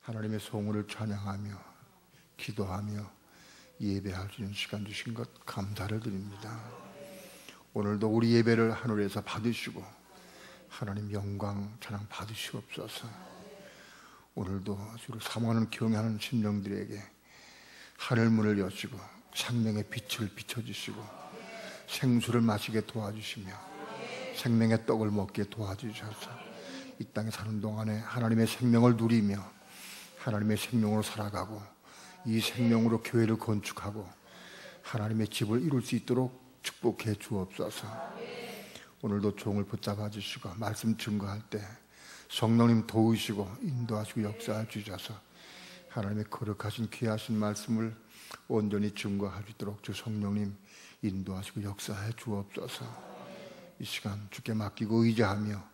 하나님의 성호를 찬양하며 기도하며 예배할 수 있는 시간 주신 것 감사를 드립니다. 오늘도 우리 예배를 하늘에서 받으시고 하나님 영광 찬양 받으시옵소서. 오늘도 주를 사모하는 경외하는 심령들에게 하늘문을 여시고 생명의 빛을 비춰주시고 생수를 마시게 도와주시며 생명의 떡을 먹게 도와주셔서 이 땅에 사는 동안에 하나님의 생명을 누리며 하나님의 생명으로 살아가고 이 생명으로 교회를 건축하고 하나님의 집을 이룰 수 있도록 축복해 주옵소서. 오늘도 종을 붙잡아 주시고 말씀 증거할 때 성령님 도우시고 인도하시고 역사해 주셔서 하나님의 거룩하신 귀하신 말씀을 온전히 증거할 수 있도록 주 성령님 인도하시고 역사해 주옵소서. 이 시간 주께 맡기고 의지하며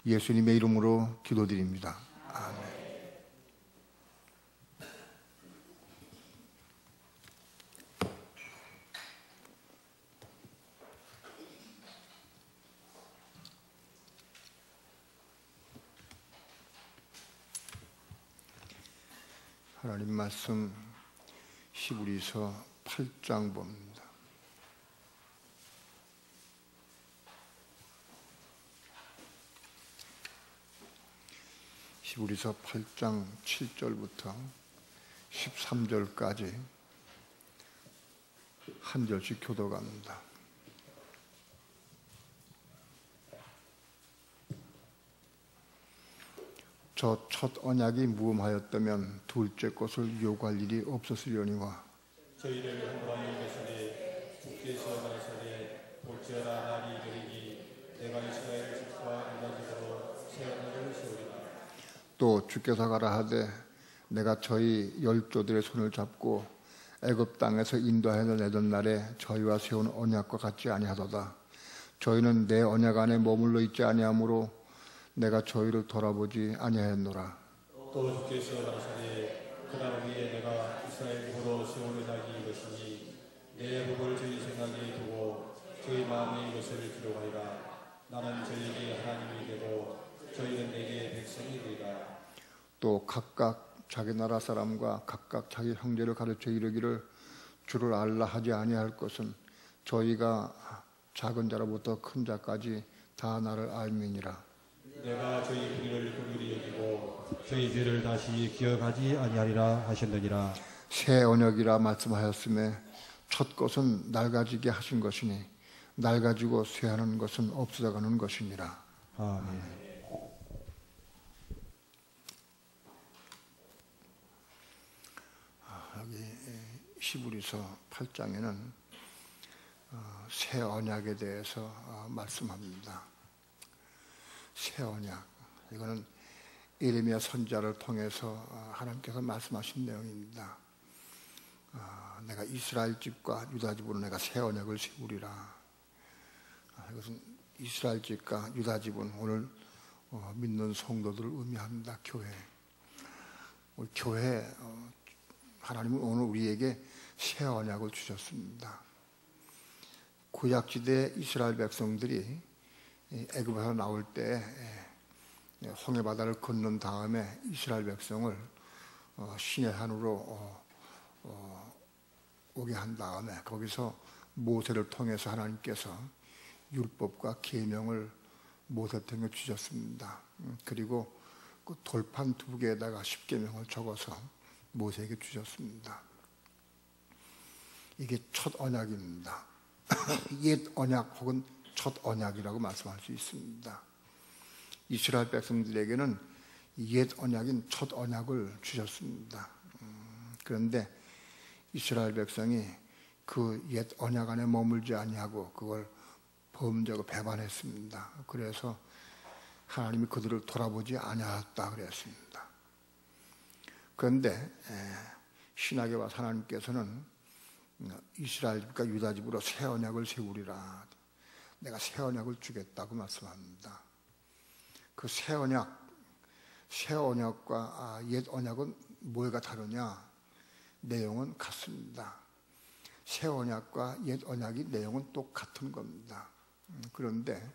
예수님의 이름으로 기도드립니다. 아멘. 하나님 말씀 히브리서 8장 봅니다. 히브리서 8장 7절부터 13절까지 한 절씩 교독합니다. 저 첫 언약이 무음하였다면 둘째 것을 요구할 일이 없었으려니와 저희를 한바의 것이니 주께서 말씀에 올지어다 날이 이르리니 내가 이스라엘 집과 유다 집으로 새 언약을 세우리라. 또 주께서 가라 하되 내가 저희 열조들의 손을 잡고 애굽 땅에서 인도하여 내던 날에 저희와 세운 언약과 같지 아니하도다. 저희는 내 언약 안에 머물러 있지 아니하므로 내가 저희를 돌아보지 아니하였노라. 또 주께서 말씀에 그날 위에 내가 이스라엘 집으로 세운 언약이 이것이니 내 법을 저희 생각에 두고 저희 마음에 이것을 기록하리라. 나는 저희에게 하나님이 되고 저희는 내게 백성이 되리라. 또 각각 자기 나라 사람과 각각 자기 형제를 가르쳐 이르기를 주를 알라 하지 아니할 것은 저희가 작은 자로부터 큰 자까지 다 나를 알미니라. 내가 저희 불의를 긍휼히 여기고 저희 죄를 다시 기억하지 아니하리라 하셨느니라. 새 언약이라 말씀하였음에 첫 것은 낡아지게 하신 것이니 낡아지고 쇠하는 것은 없어져가는 것이니라. 아멘. 여기 히브리서 8장에는 새 언약에 대해서 말씀합니다. 새 언약, 이거는 예레미야 선지자를 통해서 하나님께서 말씀하신 내용입니다. 내가 이스라엘 집과 유다 집으로 내가 새 언약을 세우리라. 이것은 이스라엘 집과 유다 집은 오늘 믿는 성도들을 의미합니다. 교회. 우리 교회, 하나님은 오늘 우리에게 새 언약을 주셨습니다. 구약시대 이스라엘 백성들이 애굽에서 나올 때 홍해 바다를 건넌 다음에 이스라엘 백성을 시내산으로 오게 한 다음에 거기서 모세를 통해서 하나님께서 율법과 계명을 모세 통해 주셨습니다. 그리고 그 돌판 2개에다가 십계명을 적어서 모세에게 주셨습니다. 이게 첫 언약입니다. 옛 언약 혹은 첫 언약이라고 말씀할 수 있습니다. 이스라엘 백성들에게는 옛 언약인 첫 언약을 주셨습니다. 그런데 이스라엘 백성이 그 옛 언약 안에 머물지 아니하고 그걸 범죄하고 배반했습니다. 그래서 하나님이 그들을 돌아보지 아니하였다 그랬습니다. 그런데 신약에 와서 하나님께서는 이스라엘 집과 유다 집으로 새 언약을 세우리라. 내가 새 언약을 주겠다고 말씀합니다. 그 새 언약과 옛 언약은 뭐가 다르냐? 내용은 같습니다. 새 언약과 옛 언약이 내용은 똑같은 겁니다. 그런데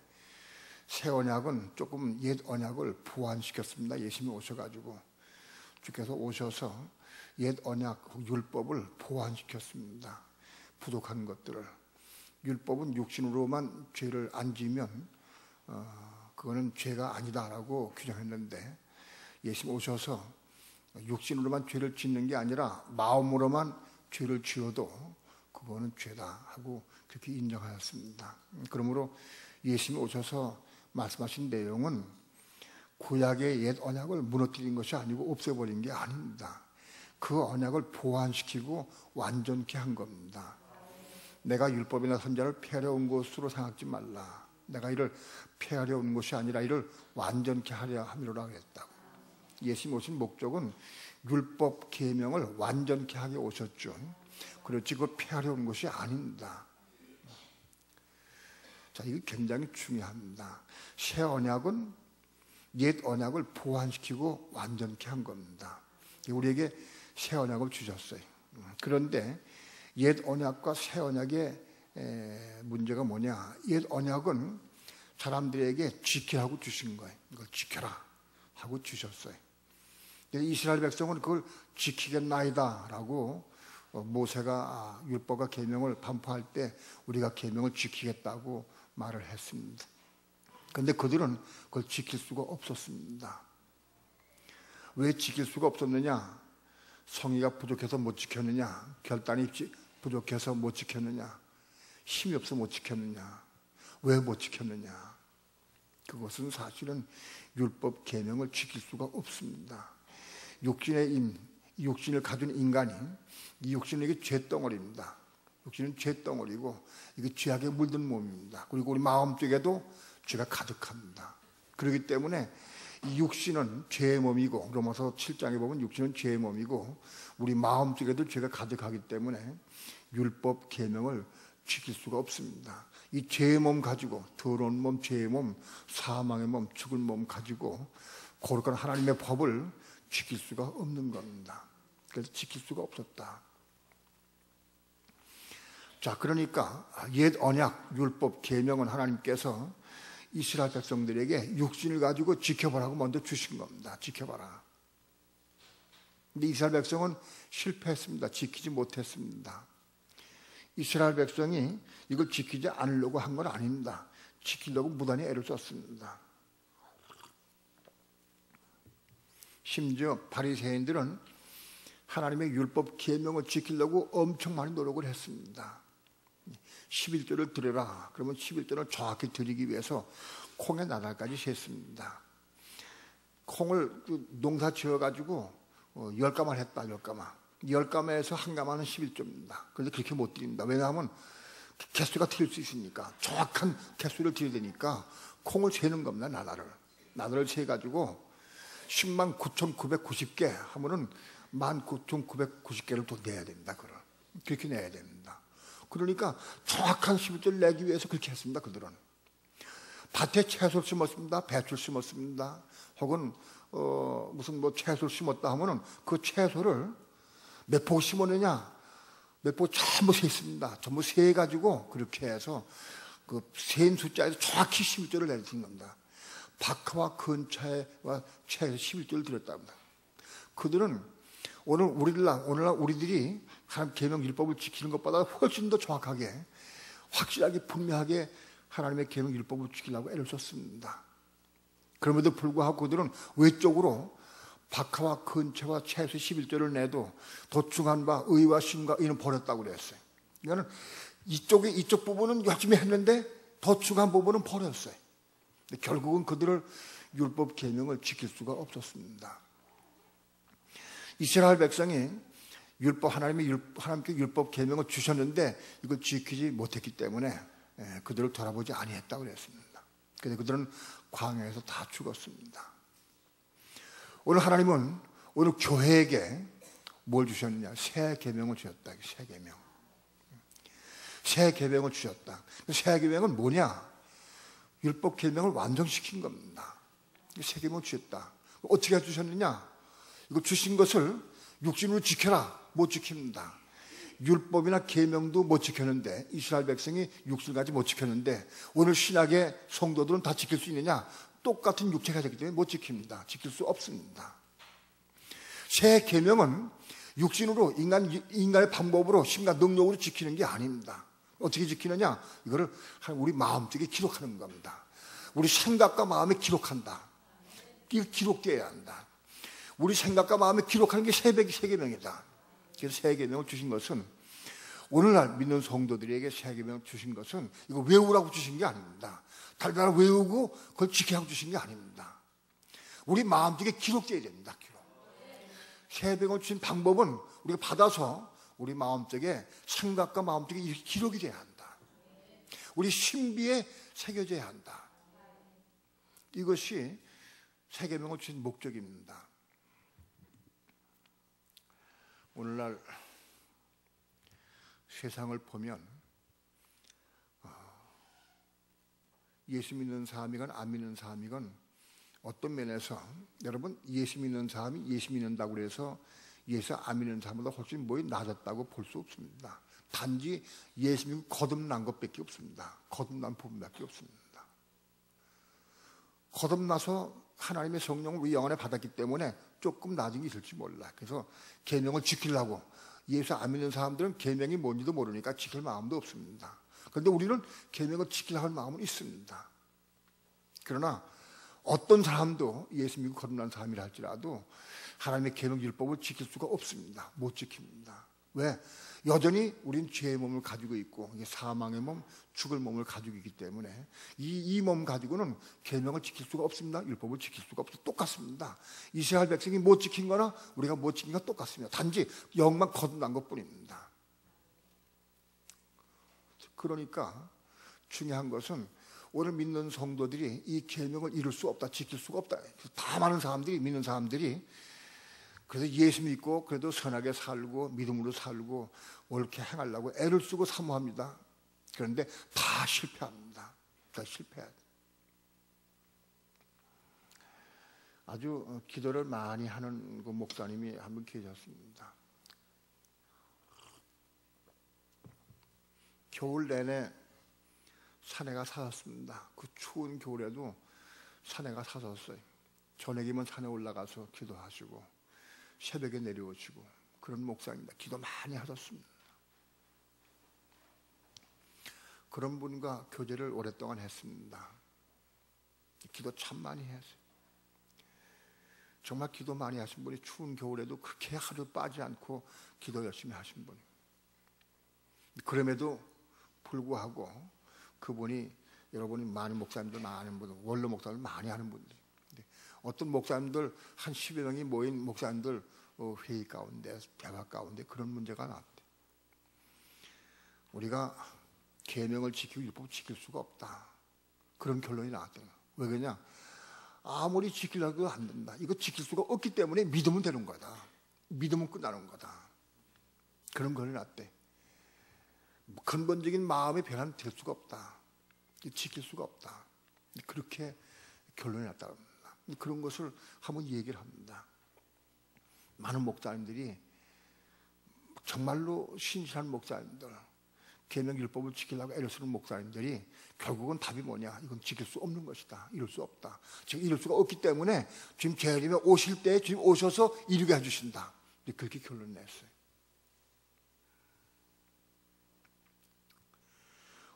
새 언약은 조금 옛 언약을 보완시켰습니다. 예수님이 오셔가지고 주께서 오셔서 옛 언약 율법을 보완시켰습니다. 부족한 것들을. 율법은 육신으로만 죄를 안 지면 그거는 죄가 아니다라고 규정했는데, 예수님 오셔서 육신으로만 죄를 짓는 게 아니라 마음으로만 죄를 지어도 그거는 죄다 하고 그렇게 인정하였습니다. 그러므로 예수님이 오셔서 말씀하신 내용은 구약의 옛 언약을 무너뜨린 것이 아니고 없애버린 게 아닙니다. 그 언약을 보완시키고 완전케 한 겁니다. 내가 율법이나 선지자를 폐하려 온 것으로 생각지 말라. 내가 이를 폐하려 온 것이 아니라 이를 완전케 하려 함이로라 그랬다고. 예수님 오신 목적은 율법 계명을 완전케 하게 오셨죠. 그렇지 그걸 폐하려 온 것이 아닙니다. 자, 이게 굉장히 중요합니다. 새 언약은 옛 언약을 보완시키고 완전케 한 겁니다. 우리에게 새 언약을 주셨어요. 그런데 옛 언약과 새 언약의 문제가 뭐냐? 옛 언약은 사람들에게 지키라고 주신 거예요. 이걸 지켜라 하고 주셨어요. 이스라엘 백성은 그걸 지키겠나이다 라고 모세가 율법과 계명을 반포할 때 우리가 계명을 지키겠다고 말을 했습니다. 그런데 그들은 그걸 지킬 수가 없었습니다. 왜 지킬 수가 없었느냐? 성의가 부족해서 못 지켰느냐? 결단이 부족해서 못 지켰느냐? 힘이 없어 못 지켰느냐? 왜 못 지켰느냐? 그것은 사실은 율법 계명을 지킬 수가 없습니다. 육신을 가진 인간이, 이 육신은 이게 죄덩어리입니다. 육신은 죄덩어리고 이게 죄악에 물든 몸입니다. 그리고 우리 마음 쪽에도 죄가 가득합니다. 그렇기 때문에 이 육신은 죄의 몸이고, 로마서 7장에 보면 육신은 죄의 몸이고 우리 마음 쪽에도 죄가 가득하기 때문에 율법 계명을 지킬 수가 없습니다. 이 죄의 몸 가지고, 더러운 몸, 죄의 몸, 사망의 몸, 죽을 몸 가지고 거룩한 하나님의 법을 지킬 수가 없는 겁니다. 그래서 지킬 수가 없었다. 자, 그러니까 옛 언약, 율법, 계명은 하나님께서 이스라엘 백성들에게 육신을 가지고 지켜보라고 먼저 주신 겁니다. 지켜봐라. 근데 이스라엘 백성은 실패했습니다. 지키지 못했습니다. 이스라엘 백성이 이걸 지키지 않으려고 한 건 아닙니다. 지키려고 무단히 애를 썼습니다. 심지어 바리새인들은 하나님의 율법 계명을 지키려고 엄청 많이 노력을 했습니다. 11조를 드려라. 그러면 11조를 정확히 드리기 위해서 콩의 나달까지 셌습니다. 콩을 농사 지어가지고 10가마를 했다. 10가마. 10가마에서 한 가마는 11조입니다. 그런데 그렇게 못 드립니다. 왜냐하면 개수가 틀릴 수 있으니까. 정확한 개수를 드려야 되니까 콩을 세는 겁니다. 나달을 세가지고 10만 9,990개 하면은 19,990개를 또 내야 됩니다. 그렇게 내야 됩니다. 그러니까 정확한 11조를 내기 위해서 그렇게 했습니다. 그들은 밭에 채소를 심었습니다. 배추를 심었습니다. 혹은 무슨 채소를 심었다 하면은 그 채소를 몇 포 심었느냐, 몇 포 전부 세습니다. 전부 세 가지고 그렇게 해서 그 센 숫자에서 정확히 11조를 내주신 겁니다. 박하와 근차와 채에서 11조를 드렸답니다. 그들은 오늘날 우리들이 하나님 계명 율법을 지키는 것보다 훨씬 더 정확하게, 확실하게, 분명하게 하나님의 계명 율법을 지키려고 애를 썼습니다. 그럼에도 불구하고 그들은 외적으로 박하와 근차와 채에서 11조를 내도 도중한 바 의와 신과 의는 버렸다고 그랬어요. 그러니까 이쪽 부분은 열심히 했는데 도중한 부분은 버렸어요. 결국은 그들을 율법 계명을 지킬 수가 없었습니다. 이스라엘 백성이 하나님께 율법 계명을 주셨는데 이걸 지키지 못했기 때문에 그들을 돌아보지 아니했다고 그랬습니다. 그래서 그들은 광야에서 다 죽었습니다. 오늘 하나님은 오늘 교회에게 뭘 주셨느냐? 새 계명을 주셨다. 새 계명. 새 계명을 주셨다. 새 계명은 뭐냐? 율법 계명을 완성시킨 겁니다. 새 계명을 주셨다. 어떻게 주셨느냐? 이거 주신 것을 육신으로 지켜라. 못 지킵니다. 율법이나 계명도 못 지켰는데, 이스라엘 백성이 육신을 가지고 못 지켰는데 오늘 신약의 성도들은 다 지킬 수 있느냐? 똑같은 육체가 되기 때문에 못 지킵니다. 지킬 수 없습니다. 새 계명은 육신으로 인간의 방법으로 힘과 능력으로 지키는 게 아닙니다. 어떻게 지키느냐? 이거를 우리 마음속에 기록하는 겁니다. 우리 생각과 마음에 기록한다. 이거 기록되어야 한다. 우리 생각과 마음에 기록하는 게 새 계명이다. 그래서 새 계명을 주신 것은, 오늘날 믿는 성도들에게 새 계명을 주신 것은 이거 외우라고 주신 게 아닙니다. 달달 외우고 그걸 지키라고 주신 게 아닙니다. 우리 마음속에 기록되어야 됩니다. 기록. 새 계명을 주신 방법은 우리가 받아서 우리 마음속에, 생각과 마음속에 이렇게 기록이 돼야 한다. 우리 신비에 새겨져야 한다. 이것이 새 계명을 주신 목적입니다. 오늘날 세상을 보면 예수 믿는 사람이건 안 믿는 사람이건 어떤 면에서, 여러분, 예수 믿는 사람이 예수 믿는다고 해서 예수 안 믿는 사람보다 훨씬 낮았다고 볼 수 없습니다. 단지 예수 믿고 거듭난 것밖에 없습니다. 거듭난 부분밖에 없습니다. 거듭나서 하나님의 성령을 우리 영안에 받았기 때문에 조금 낮은 게 있을지 몰라. 그래서 계명을 지키려고, 예수 안 믿는 사람들은 계명이 뭔지도 모르니까 지킬 마음도 없습니다. 그런데 우리는 계명을 지키려고 하는 마음은 있습니다. 그러나 어떤 사람도 예수 믿고 거듭난 사람이라 할지라도 하나님의 계명 율법을 지킬 수가 없습니다. 못 지킵니다. 왜? 여전히 우리는 죄의 몸을 가지고 있고, 사망의 몸, 죽을 몸을 가지고 있기 때문에 이 몸 가지고는 계명을 지킬 수가 없습니다. 율법을 지킬 수가 없어. 똑같습니다. 이스라엘 백성이 못 지킨 거나 우리가 못 지킨 거나 똑같습니다. 단지 영만 거듭난 것뿐입니다. 그러니까 중요한 것은 오늘 믿는 성도들이 이 계명을 이룰 수 없다, 지킬 수가 없다. 다 많은 사람들이, 믿는 사람들이 그래서 예수 믿고 그래도 선하게 살고 믿음으로 살고 옳게 행하려고 애를 쓰고 사모합니다. 그런데 다 실패합니다. 다 실패해요. 아주 기도를 많이 하는 그 목사님이 한 분 계셨습니다. 겨울 내내 산에가 사셨습니다. 그 추운 겨울에도 산에가 사셨어요. 저녁이면 산에 올라가서 기도하시고 새벽에 내려오시고 그런 목사입니다. 기도 많이 하셨습니다. 그런 분과 교제를 오랫동안 했습니다. 기도 참 많이 했어요. 정말 기도 많이 하신 분이 추운 겨울에도 그렇게 하루 빠지 않고 기도 열심히 하신 분이에요. 그럼에도 불구하고 그분이, 여러분이 많은 목사님들, 많은 분, 원로 목사님들 많이 하는 분들, 어떤 목사님들 한 10여 명이 모인 목사님들 회의 가운데, 대화 가운데 그런 문제가 나왔대. 우리가 계명을 지키고 율법을 지킬 수가 없다. 그런 결론이 나왔대요. 왜 그러냐? 아무리 지키려고 해도 안 된다. 이거 지킬 수가 없기 때문에 믿으면 되는 거다. 믿으면 끝나는 거다. 그런 결론이 났대. 근본적인 마음의 변화는 될 수가 없다. 지킬 수가 없다. 그렇게 결론이 났다고 합니다. 그런 것을 한번 얘기를 합니다. 많은 목사님들이, 정말로 신실한 목사님들, 계명율법을 지키려고 애를 쓰는 목사님들이 결국은 답이 뭐냐? 이건 지킬 수 없는 것이다. 이룰 수 없다. 지금 이룰 수가 없기 때문에 지금 재림에 오실 때 지금 오셔서 이루게 해주신다. 그렇게 결론 냈어요.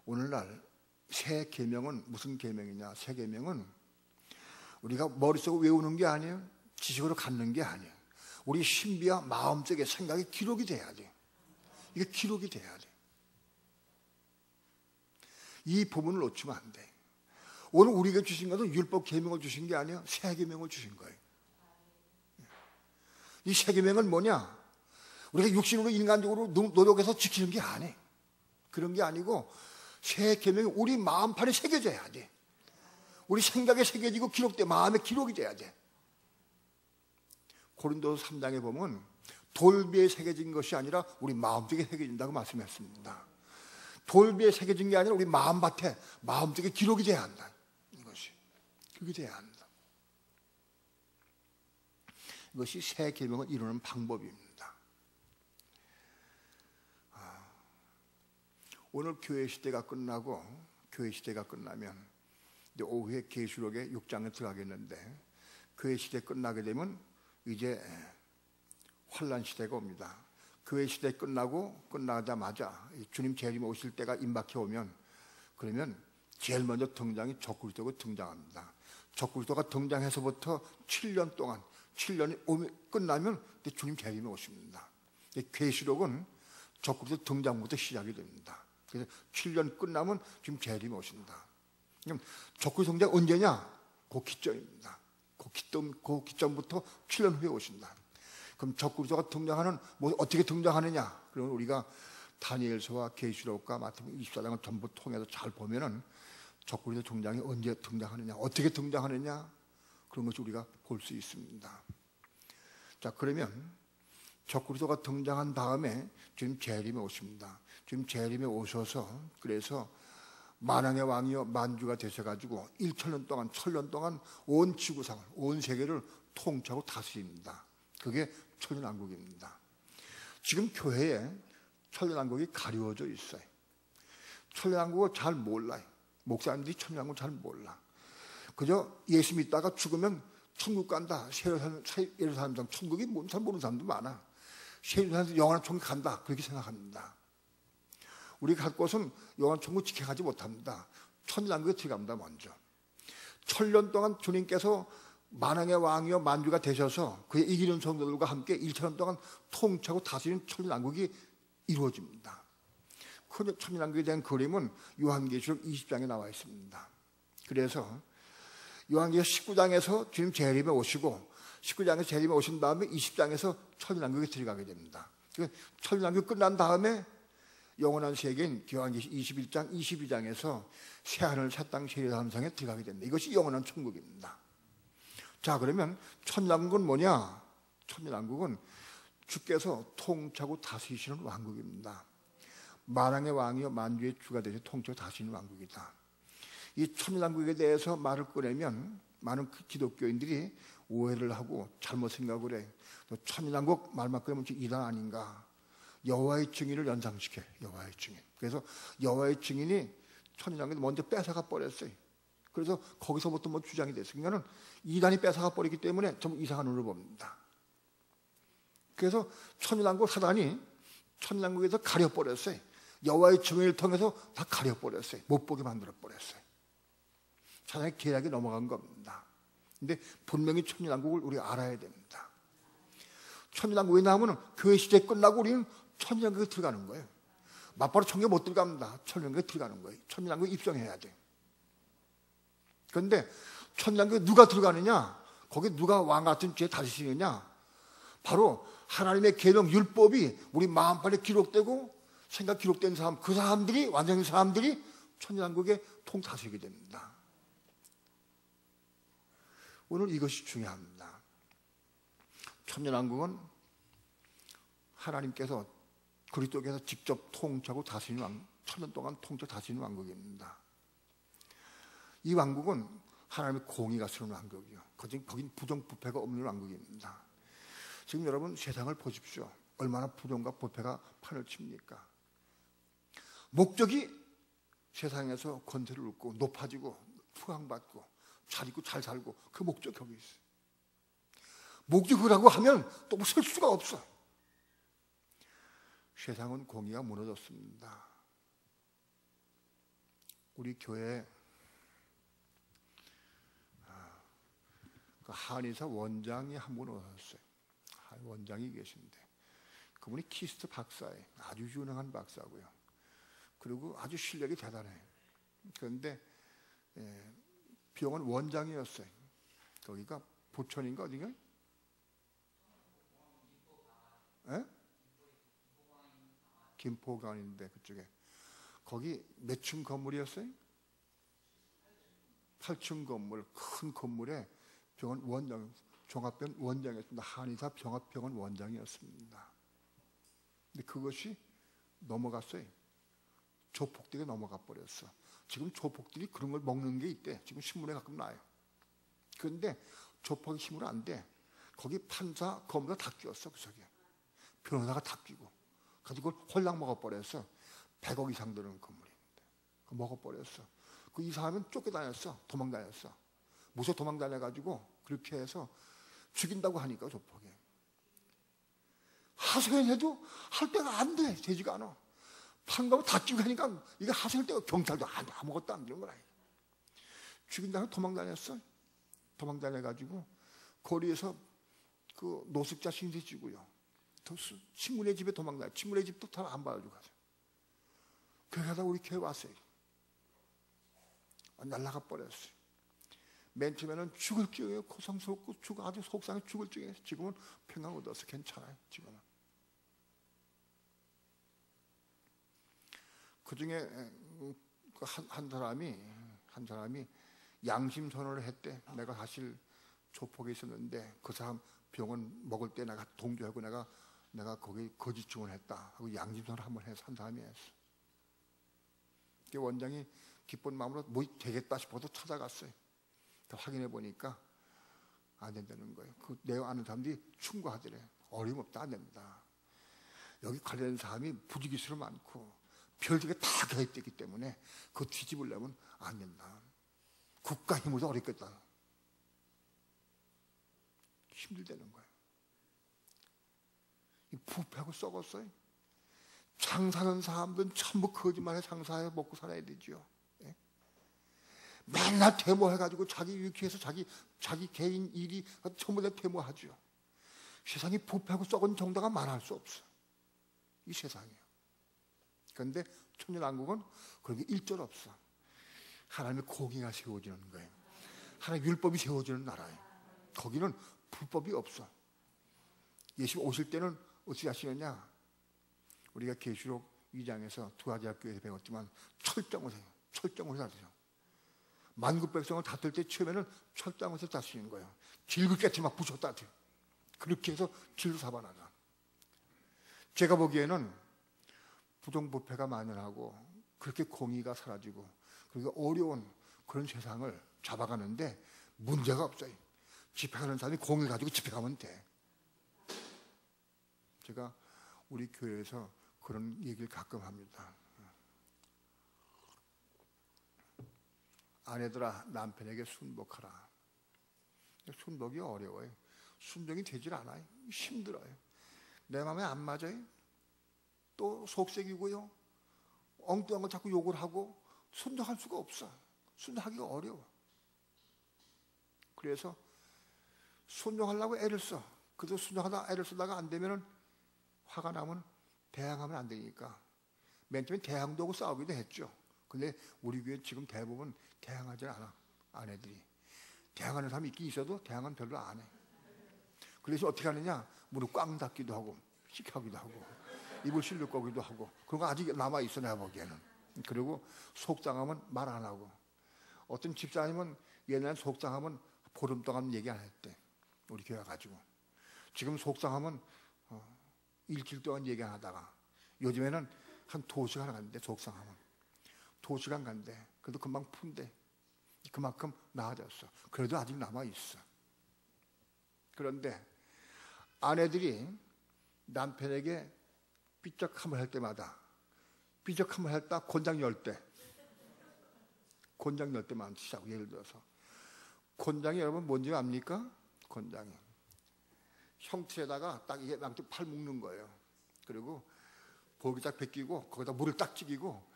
오늘날 새 계명은 무슨 계명이냐? 새 계명은 우리가 머릿속으로 외우는 게 아니에요. 지식으로 갖는 게 아니에요. 우리 신비와 마음속에 생각이 기록이 돼야 돼. 이게 기록이 돼야 돼. 이 부분을 놓치면 안 돼. 오늘 우리에게 주신 것은 율법 계명을 주신 게 아니에요. 새 계명을 주신 거예요. 이 새 계명은 뭐냐? 우리가 육신으로 인간적으로 노력해서 지키는 게 아니에요. 그런 게 아니고 새 계명이 우리 마음판에 새겨져야 돼. 우리 생각에 새겨지고 기록돼, 마음에 기록이 돼야 돼. 고린도서 3장에 보면 돌비에 새겨진 것이 아니라 우리 마음속에 새겨진다고 말씀했습니다. 돌비에 새겨진 게 아니라 우리 마음밭에, 마음속에 기록이 돼야 한다. 이것이 그게 돼야 한다. 이것이 새 계명을 이루는 방법입니다. 오늘 교회 시대가 끝나고, 교회 시대가 끝나면 이제 오후에 계시록의 6장에 들어가겠는데, 교회 시대 끝나게 되면 이제 환란 시대가 옵니다. 교회 시대 끝나자마자 주님 재림 오실 때가 임박해 오면, 그러면 제일 먼저 등장이 적그리스도가 등장합니다. 적그리스도가 등장해서부터 7년 동안, 7년이 끝나면 주님 재림이 오십니다. 계시록은 적그리스도 등장부터 시작이 됩니다. 그래서 7년 끝나면 지금 재림이 오신다. 그럼 적그리스도 등장 언제냐? 그 기점입니다. 그 기점부터 7년 후에 오신다. 그럼 적그리스도가 등장하는, 어떻게 등장하느냐? 그러면 우리가 다니엘서와 계시록과 마태복음 24장을 전부 통해서 잘 보면은 적그리스도 등장이 언제 등장하느냐, 어떻게 등장하느냐, 그런 것이 우리가 볼 수 있습니다. 자, 그러면 적그리스도가 등장한 다음에 주님 재림에 오십니다. 주님 재림에 오셔서, 그래서 만왕의 왕이여 만주가 되셔가지고 1천년 동안, 1,000년 동안 온 지구상을, 온 세계를 통치하고 다스립니다. 그게 천년왕국입니다. 지금 교회에 천년왕국이 가리워져 있어요. 천년왕국을 잘 몰라요. 목사님들이 천년왕국을 잘 몰라. 그저 예수 믿다가 죽으면 천국 간다. 예루살렘상 천국이 잘 모르는 사람도 많아. 예루살렘에서 영원한 천국 간다. 그렇게 생각합니다. 우리가 갈 곳은 영원한 천국 지켜가지 못합니다. 천년왕국에 들어갑니다. 먼저 1,000년 동안 주님께서 만왕의 왕이여 만주가 되셔서 그의 이기는 성도들과 함께 1,000년 동안 통치하고 다스리는 천년왕국이 이루어집니다. 그 천년왕국에 대한 그림은 요한계시록 20장에 나와 있습니다. 그래서 요한계시록 19장에서 주님 재림에 오시고 19장에서 재림에 오신 다음에 20장에서 천년왕국에 들어가게 됩니다. 천년왕국이 끝난 다음에 영원한 세계인 요한계시록 21장, 22장에서 새하늘, 새 땅, 새 예루살렘상에 들어가게 됩니다. 이것이 영원한 천국입니다. 자, 그러면 천년왕국은 뭐냐? 천년왕국은 주께서 통치하고 다스리시는 왕국입니다. 만왕의 왕이여 만주의 주가 되셔 통치하고 다스리는 왕국이다. 이 천년왕국에 대해서 말을 꺼내면 많은 기독교인들이 오해를 하고 잘못 생각을 해. 또 천년왕국 말만 꺼내면 이단 아닌가? 여호와의 증인을 연상시켜. 여호와의 증인. 그래서 여호와의 증인이 천년왕국에 먼저 뺏어가 버렸어요. 그래서 거기서부터 주장이 됐어요. 그러니까 이단이 뺏어가 버리기 때문에 좀 이상한 눈으로 봅니다. 그래서 천년왕국 사단이 천년왕국에서 가려버렸어요. 여호와의 증인을 통해서 다 가려버렸어요. 못 보게 만들어버렸어요. 사단의 계략이 넘어간 겁니다. 근데 분명히 천년왕국을 우리가 알아야 됩니다. 천년왕국에 나오면 교회 시대 끝나고 우리는 천년왕국에 들어가는 거예요. 맞바로 천국에 못 들어갑니다. 천년왕국에 들어가는 거예요. 천년왕국에 입성해야 돼요. 그런데 천년왕국에 누가 들어가느냐? 거기 누가 왕 같은 죄 다스리느냐? 바로 하나님의 계명 율법이 우리 마음판에 기록되고 생각 기록된 사람, 그 사람들이, 완전히 사람들이 천년왕국에 통다스리게 됩니다. 오늘 이것이 중요합니다. 천년왕국은 하나님께서 그리스도께서 직접 통치하고 다스리는 천년 동안 통치하고 다스리는 왕국입니다. 이 왕국은 하나님의 공의가 서는 왕국이요. 거긴 부정부패가 없는 왕국입니다. 지금 여러분 세상을 보십시오. 얼마나 부정과 부패가 판을 칩니까? 목적이 세상에서 권세를 얻고 높아지고 후광받고 잘 있고 잘 살고, 그 목적이 거기 있어요. 목적이 그라고 하면 또 설 수가 없어. 세상은 공의가 무너졌습니다. 우리 교회 한의사 원장이 한 분 오셨어요. 원장이 계신데 그분이 키스트 박사예요. 아주 유능한 박사고요. 그리고 아주 실력이 대단해요. 그런데 병원 원장이었어요. 거기가 부천인가 어디가? 김포강인데 그쪽에. 거기 몇 층 건물이었어요? 8층 건물, 큰 건물에 병원 원장, 종합병원 원장이었습니다. 한의사 종합병원 원장이었습니다. 근데 그것이 넘어갔어요. 조폭들이 넘어가 버렸어. 지금 조폭들이 그런 걸 먹는 게 있대. 지금 신문에 가끔 나요. 그런데 조폭이 힘으로 안 돼. 거기 판사, 검사 다 끼웠어. 그 속에. 변호사가 다 끼고. 가지고 그걸 홀랑 먹어버렸어. 100억 이상 드는 건물인데. 그거 먹어버렸어. 그 이 사람은 쫓겨다녔어. 도망다녔어. 무서워 도망다녀가지고 그렇게 해서 죽인다고 하니까 조폭이. 하소연해도 할 때가 안 돼. 되지가 않아. 판가면 다 찍고 하니까 이게 하소연 때가 경찰도 아무것도 안 되는 거야. 죽인 다음에 도망다녔어. 도망다녀가지고 거리에서 그 노숙자 신세 지고요. 친구네 집에 도망다녀. 친구네 집도 다 안 봐주고 가서. 그러다 우리 교회 왔어요. 날라가 버렸어요. 맨 처음에는 죽을 지경에 고통스럽고 아주 속상해 죽을 지경에 지금은 평강 얻어서 괜찮아요. 지금은. 그 중에 한 사람이 양심 선언을 했대. 내가 사실 조폭에 있었는데 그 사람 병원 먹을 때 내가 동조하고 내가 거기 거짓 증언했다 하고 양심 선언을 한번 해서 한 사람이 했어. 원장이 기쁜 마음으로 뭐 되겠다 싶어서 찾아갔어요. 확인해 보니까 안 된다는 거예요. 그 내가 아는 사람들이 충고하더래. 어림없다, 안 됩니다. 여기 관련된 사람이 부지기수로 많고 별들이 다 개입되기 때문에 그거 뒤집으려면 안 된다. 국가 힘으로도 어렵겠다. 힘들다는 거예요. 부패하고 썩었어요. 장사하는 사람들은 전부 거짓말에 장사해 먹고 살아야 되죠. 예? 맨날 데모해가지고 자기 유익해서 자기 개인 일이 전부 다 데모하죠. 세상이 부패하고 썩은 정도가 말할 수 없어. 이 세상이에요. 그런데 천년왕국은 그런 게 일절 없어. 하나님의 공의가 세워지는 거예요. 하나님의 율법이 세워지는 나라예요. 거기는 불법이 없어. 예수님 오실 때는 어떻게 하시느냐? 우리가 계시록 2장에서 두 가지 학교에서 배웠지만 철장을 해요. 철장을 다스려. 만국 백성을 다툴 때 처음에는 철장을 다스리는 거예요. 길그깨치 막 부셨다. 그렇게 해서 길로 잡아나가. 제가 보기에는 부정부패가 만연하고 그렇게 공의가 사라지고 그리고 어려운 그런 세상을 잡아가는데 문제가 없어요. 집회하는 사람이 공을 가지고 집회가면 돼. 제가 우리 교회에서 그런 얘기를 가끔 합니다. 아내들아 남편에게 순복하라. 순복이 어려워요. 순종이 되질 않아요. 힘들어요. 내 마음에 안 맞아요. 또 속색이고요. 엉뚱한 거 자꾸 욕을 하고 순종할 수가 없어. 순종하기가 어려워. 그래서 순종하려고 애를 써. 그래서 순종하다 애를 쓰다가 안 되면은 화가 나면 대항하면 안 되니까 맨 처음에 대항도 하고 싸우기도 했죠. 근데 우리 교회 지금 대부분 대항하지 않아. 아내들이. 대항하는 사람이 있긴 있어도 대항은 별로 안 해. 그래서 어떻게 하느냐? 무릎 꽝 닫기도 하고 시켜기도 하고 입을 실려 거기도 하고 그런 거 아직 남아있어 내가 보기에는. 그리고 속상하면 말 안 하고 어떤 집사님은 옛날에 속상하면 보름 동안 얘기 안 했대. 우리 교회 가지고. 지금 속상하면 일주일 동안 얘기 안 하다가 요즘에는 한 2시간 간대. 속상하면 2시간 간대. 그래도 금방 푼대. 그만큼 나아졌어. 그래도 아직 남아있어. 그런데 아내들이 남편에게 삐쩍함을 할 때마다 삐쩍함을 했다 곤장 열 때 곤장 열 때만 시작. 예를 들어서 곤장이 여러분 뭔지 압니까? 곤장이 형틀에다가 딱 이게 남쪽 팔 묶는 거예요. 그리고 볼기 딱 벗기고 거기다 물을 딱 찌기고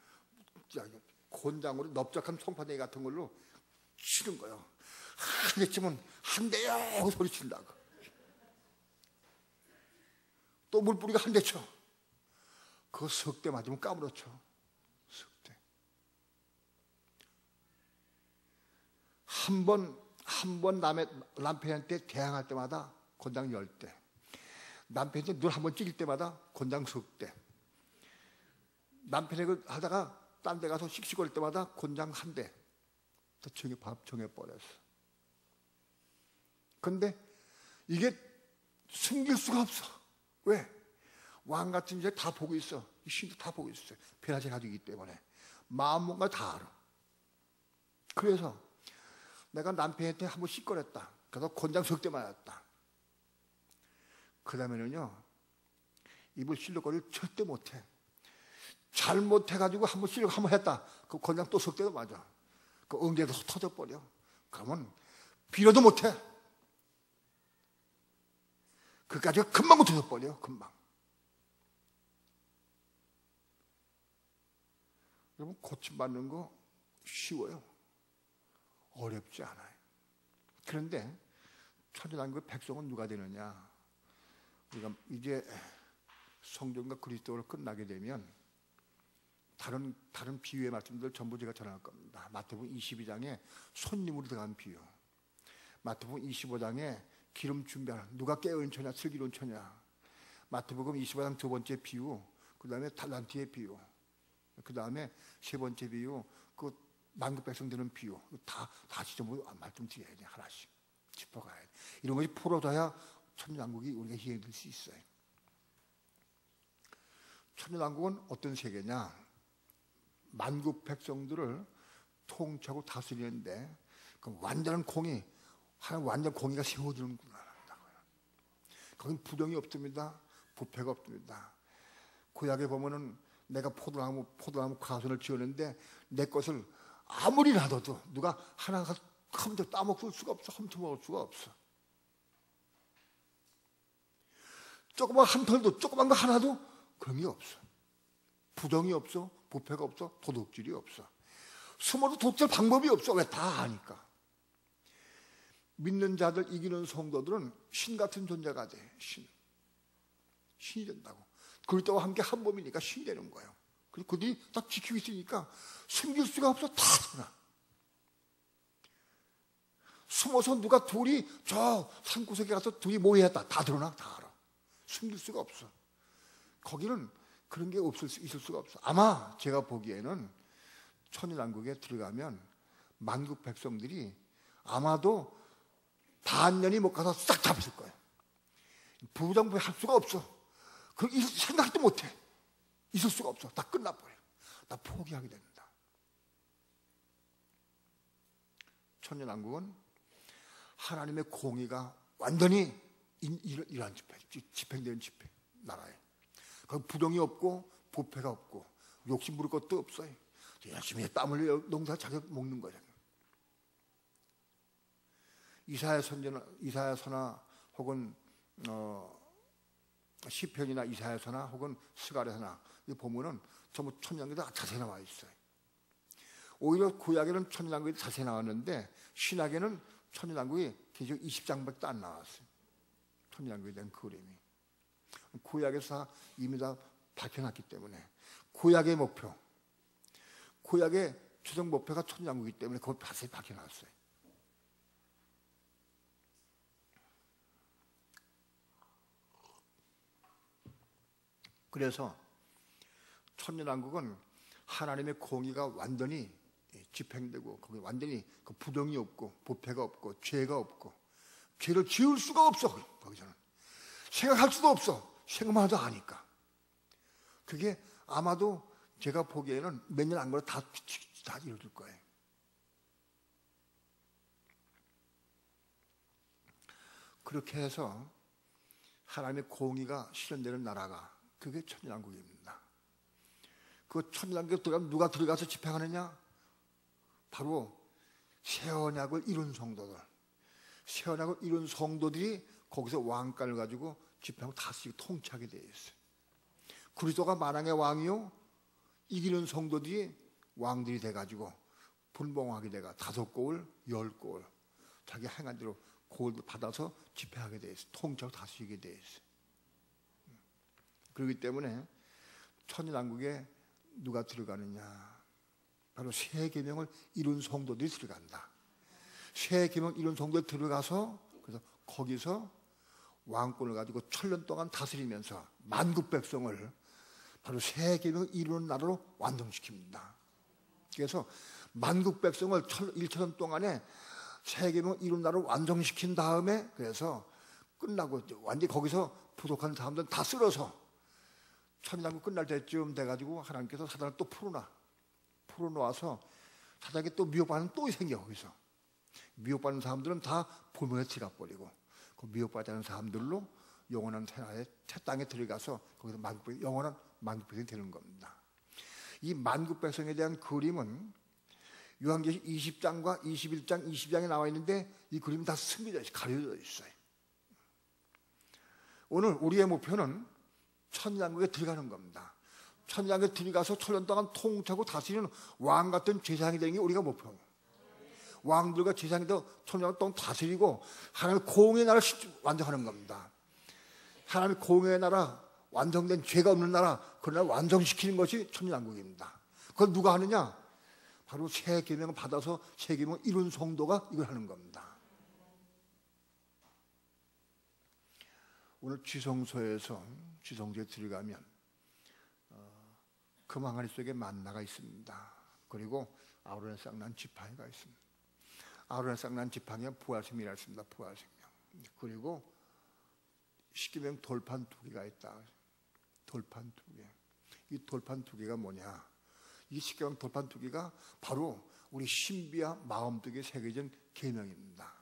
곤장으로 넓적한 송파대기 같은 걸로 치는 거예요. 한 대쯤은 한 대요 소리 친다고. 또 물뿌리가 한 대 쳐. 그거 석 대 맞으면 까무러쳐. 석 대. 한 번 남편한테 대항할 때마다 곤장 10대. 남편한테 눈 한 번 찔릴 때마다 곤장 석 대. 남편에게 하다가 딴 데 가서 씩씩거릴 때마다 곤장 한 대. 더 정해버렸어. 근데 이게 숨길 수가 없어. 왜? 왕 같은 이제 다 보고 있어. 이 신도 다 보고 있어요. 변화제 가지고 있기 때문에. 마음 뭔가 다 알아. 그래서 내가 남편한테 한번 씩거렸다. 그래서 곤장 석 대 맞았다. 그 다음에는요, 입을 실룩거리를 절대 못해. 잘못해가지고 한번 실룩 한번 했다. 그 곤장 또 석 대도 맞아. 그 엉덩이에서 터져버려. 그러면 빌어도 못해. 그까지가 금방 터져버려. 금방. 여러분, 고침받는 거 쉬워요. 어렵지 않아요. 그런데 천연왕국의 백성은 누가 되느냐? 우리가 이제 성경과 그리스도를 끝나게 되면 다른 비유의 말씀들 전부 제가 전할 겁니다. 마태복음 22장에 손님으로 들어간 비유, 마태복음 25장에 기름 준비하는, 누가 깨어있는 처냐 슬기로운 처냐, 마태복음 25장 두 번째 비유, 그 다음에 달란트의 비유, 그 다음에 세 번째 비유, 그 만국 백성 되는 비유, 다시 전부 말씀드려야 돼. 하나씩 짚어가야 돼. 이런 것이 풀어져야 천년왕국이 우리가 이해될 수 있어요. 천년왕국은 어떤 세계냐? 만국 백성들을 통치하고 다스리는데 그 완전한 공의, 하나님 완전 공의가 세워지는구나. 거긴 부정이 없습니다. 부패가 없습니다. 구약에 보면은 내가 포도나무 가선을 지었는데 내 것을 아무리 놔둬도 누가 하나가 컴퓨터 따먹을 수가 없어. 훔쳐먹을 수가 없어. 조그만 한 털도, 조그만 거 하나도 그런 게 없어. 부정이 없어. 부패가 없어. 도둑질이 없어. 숨어도 도둑질 방법이 없어. 왜? 다 아니까. 믿는 자들, 이기는 성도들은 신 같은 존재가 돼. 신이 된다고. 그리스도와 함께 한 몸이니까 신이 되는 거예요. 그리고 그들이 딱 지키고 있으니까 숨길 수가 없어. 다 드러나. 숨어서 누가 둘이 저 산구석에 가서 둘이 모여있다. 다 드러나. 다 알아. 숨길 수가 없어. 거기는 그런 게 있을 수가 없어. 아마 제가 보기에는 천연왕국에 들어가면 만국 백성들이 아마도 반년이 못 가서 싹 잡혔을 거예요. 부정부에 할 수가 없어. 그 생각도 못해. 있을 수가 없어. 다 끝나버려. 다 포기하게 된다. 천년왕국은 하나님의 공의가 완전히 이러한 집행되는 나라예요. 거기 부정이 없고 부패가 없고 욕심 부릴 것도 없어요. 열심히 땀 흘려 농사 자격 먹는 거잖아요. 이사야 서나 혹은 시편이나 이사야서나 혹은 스가랴서나 이 보면은 전부 천년왕국이 다 자세히 나와 있어요. 오히려 구약에는 천년왕국이 자세히 나왔는데 신약에는 천년왕국이 계속 20장밖에 안 나왔어요. 천년왕국에 대한 그림이. 구약에서 이미 다 밝혀놨기 때문에 구약의 목표, 구약의 최종 목표가 천년왕국이기 때문에 그걸 자세히 밝혀놨어요. 그래서 천년왕국은 하나님의 공의가 완전히 집행되고 거기 완전히 그 부정이 없고 부패가 없고 죄가 없고 죄를 지을 수가 없어. 거기서는 생각할 수도 없어. 생각만 해도 아니까. 그게 아마도 제가 보기에는 몇 년 안 걸려 다 이루어질 거예요. 그렇게 해서 하나님의 공의가 실현되는 나라가 그게 천년왕국입니다. 그 천년왕국에 들어가면 누가 들어가서 집행하느냐? 바로 새 언약을 이룬 성도들. 새 언약을 이룬 성도들이 거기서 왕관을 가지고 집행하고 다스리고 통치하게 되어 있어요. 그리스도가 만왕의 왕이요, 이기는 성도들이 왕들이 돼가지고 분봉하게 돼가 5고을, 10고을 자기 행한 대로 고을 받아서 집행하게 되어 있어요. 통치하고 다스리게 되어 있어요. 그렇기 때문에 천년왕국에 누가 들어가느냐? 바로 새 계명을 이룬 성도들이 들어간다. 새 계명을 이룬 성도들이 들어가서 그래서 거기서 왕권을 가지고 1000년 동안 다스리면서 만국 백성을 바로 새 계명을 이루는 나라로 완성시킵니다. 그래서 만국 백성을 1,000년 동안에 새 계명을 이룬 나라로 완성시킨 다음에 그래서 끝나고 완전히 거기서 부족한 사람들은 다 쓸어서 천년왕국 끝날 때쯤 돼가지고 하나님께서 사단을 또 풀어놓아서 사단에게 또 미혹받는 또 생겨. 거기서 미혹받는 사람들은 다 불문에 들어가버리고 그 미혹받지 않은 사람들로 영원한 새 땅에 들어가서 거기서 영원한 만국 백성이 되는 겁니다. 이 만국 백성에 대한 그림은 요한계시 20장과 21장, 22장에 나와 있는데 이 그림이 다 숨겨져 있어요. 가려져 있어요. 오늘 우리의 목표는 천년왕국에 들어가는 겁니다. 천장에 들어가서 천년 동안 통치하고 다스리는 왕 같은 제사장이 되는 게 우리가 목표예요. 왕들과 제사장이 더 천년 동안 다스리고 하나님의 공의 나라를 완성하는 겁니다. 하나님의 공의 나라, 완성된 죄가 없는 나라, 그 나라를 완성시키는 것이 천년왕국입니다. 그걸 누가 하느냐? 바로 새 계명을 받아서 새 계명을 이룬 성도가 이걸 하는 겁니다. 오늘 지성소에서 지성소에 들어가면 금 항아리 속에 만나가 있습니다. 그리고 아론의 쌍난 지팡이가 있습니다. 아론의 쌍난 지팡이가 부활생명이라 했습니다. 부활생명. 그리고 십계명 돌판 2개가 있다. 돌판 2개. 이 돌판 2개가 뭐냐? 이 십계명 돌판 2개가 바로 우리 신비와 마음속에 새겨진 계명입니다.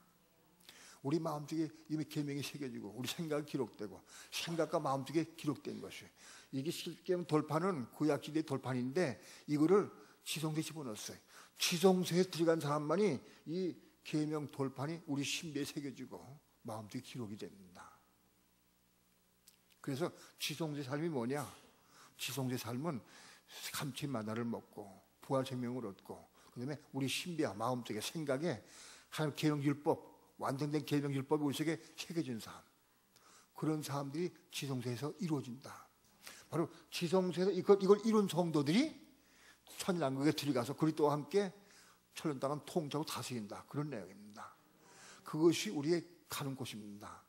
우리 마음속에 이미 계명이 새겨지고 우리 생각이 기록되고 생각과 마음속에 기록된 것이 이게 십계명 돌판은 구약시대의 돌판인데 이거를 지성소에 집어넣었어요. 지성소에 들어간 사람만이 이 계명 돌판이 우리 신비에 새겨지고 마음속에 기록이 됩니다. 그래서 지성소의 삶이 뭐냐? 지성소의 삶은 감치 마나를 먹고 부활 생명을 얻고 그다음에 우리 신비와 마음속에 생각에 하나님 계명 율법 완성된 계명 율법이 우리 속에 새겨진 삶, 그런 사람들이 지성소에서 이루어진다. 바로 지성소에서 이걸 이룬 성도들이 천년왕국에 들어가서 그리스도와 함께 천년 동안 통치하고 다스린다. 그런 내용입니다. 그것이 우리의 가는 곳입니다.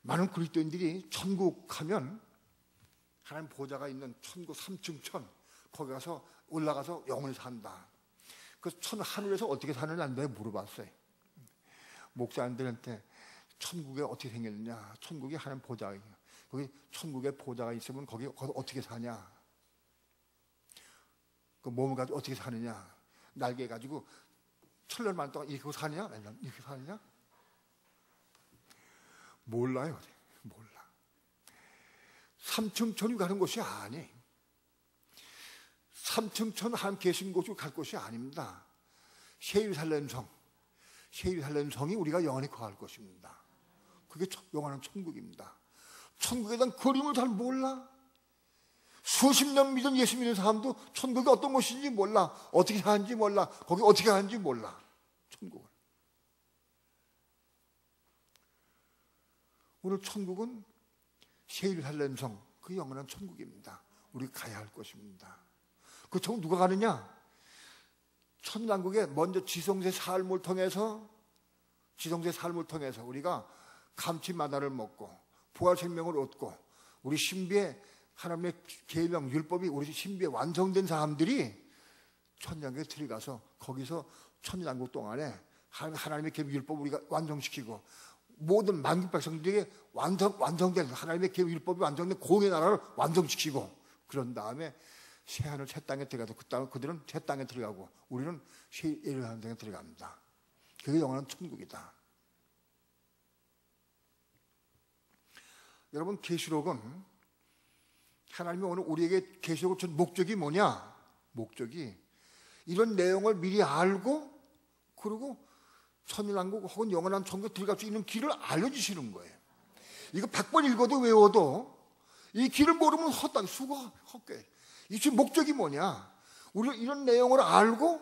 많은 그리스도인들이 천국 가면 하나님 보좌가 있는 천국 3층 천 거기 가서 올라가서 영원히 산다. 그 천 하늘에서 어떻게 사느냐 내가 물어봤어요. 목사님들한테 천국에 어떻게 생겼느냐? 천국에 하나님 보좌가 있냐? 거기 천국에 보좌가 있으면 거기 어떻게 사냐? 그 몸을 가지고 어떻게 사느냐? 날개 가지고 천년만 동안 이렇게 사느냐? 이렇게 사느냐? 몰라요. 몰라. 3층 천이 가는 곳이 아니. 3층 천 하나님 계신 곳으로 갈 곳이 아닙니다. 예루살렘 성. 예루살렘 성이 우리가 영원히 거할 것입니다. 그게 영원한 천국입니다. 천국에 대한 그림을 잘 몰라. 수십 년 믿은 예수 믿는 사람도 천국이 어떤 곳인지 몰라. 어떻게 사는지 몰라. 거기 어떻게 하는지 몰라. 천국을. 오늘 천국은 예루살렘 성, 그 영원한 천국입니다. 우리 가야 할 것입니다. 그 천국 누가 가느냐? 천국에 먼저 지성소의 삶을 통해서 우리가 감치 마나를 먹고 부활 생명을 얻고 우리 신비의 하나님의 계명 율법이 우리 신비에 완성된 사람들이 천년왕국에 들어가서 거기서 천년왕국 동안에 하나님의 계명 율법을 우리가 완성시키고 모든 만국 백성들에게 완성된 하나님의 계명 율법이 완성된 공의 나라를 완성시키고 그런 다음에 새하늘 새 땅에 들어가서 그들은 새 땅에 들어가고 우리는 새 예루살렘 땅에 들어갑니다. 그게 영원한 천국이다. 여러분, 계시록은 하나님이 오늘 우리에게 계시록을 준 목적이 뭐냐? 목적이 이런 내용을 미리 알고 그리고 천년왕국 혹은 영원한 천국에 들어갈 수 있는 길을 알려주시는 거예요. 이거 100번 읽어도 외워도 이 길을 모르면 헛다 수고 헛게. 이 지금 목적이 뭐냐? 우리가 이런 내용을 알고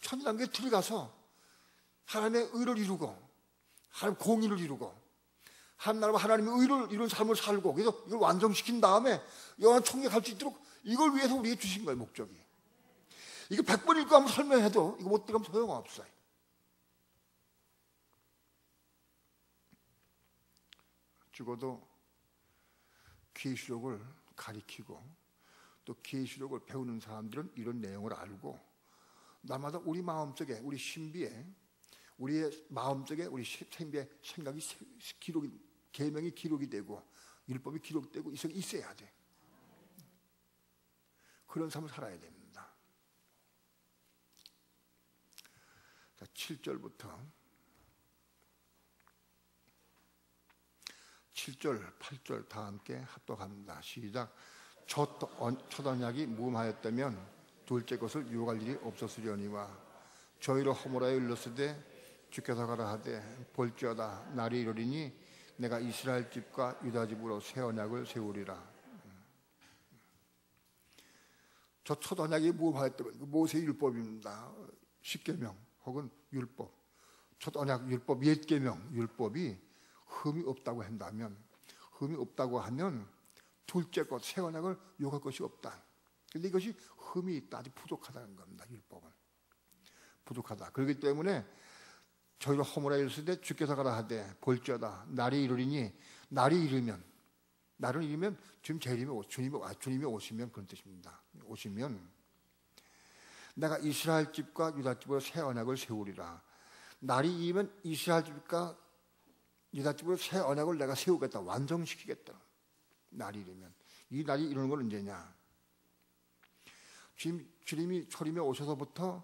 천년왕국에 들어가서 하나님의 의를 이루고 하나님 공의를 이루고 하나님의 의를 이룬 삶을 살고 그래서 이걸 완성시킨 다음에 영원한 천국에 갈 수 있도록 이걸 위해서 우리에게 주신 거예요. 목적이. 이거 100번 읽고 한번 설명해도 이거 못 들으면 소용없어요. 죽어도 계시록을 가리키고 또 계시록을 배우는 사람들은 이런 내용을 알고 날마다 우리 마음속에 우리 신비에 우리의 마음속에 우리 신비의 생각이 기록이 계명이 기록이 되고 율법이 기록되고 있어야 돼. 그런 삶을 살아야 됩니다. 자, 7절부터 7절, 8절 다 함께 합독합니다. 시작. 첫 언약이 무음하였다면 둘째 것을 유혹할 일이 없었으려니와 저희로 허물하여 일렀으되 주께서 가라 하되 볼지어다 날이 이르리니 내가 이스라엘 집과 유다 집으로 새 언약을 세우리라. 저 첫 언약이 무엇이었다면 모세의 율법입니다. 십계명 혹은 율법, 첫 언약 율법, 옛 계명 율법이 흠이 없다고 한다면, 흠이 없다고 하면 둘째 것 새 언약을 요구할 것이 없다. 그런데 이것이 흠이 있다, 아주 부족하다는 겁니다. 율법은 부족하다. 그렇기 때문에 저희가 허물아 이르실 때 주께서 가라 하되 볼지어다 날이 이르리니, 날이 이르면, 날은 이르면 지금 주님이 오시면 그런 뜻입니다. 오시면 내가 이스라엘 집과 유다 집으로 새 언약을 세우리라. 날이 이르면 이스라엘 집과 유다 집으로 새 언약을 내가 세우겠다, 완성시키겠다. 날이 이르면. 이 날이 이루는 건 언제냐? 주님이 초림에 오셔서부터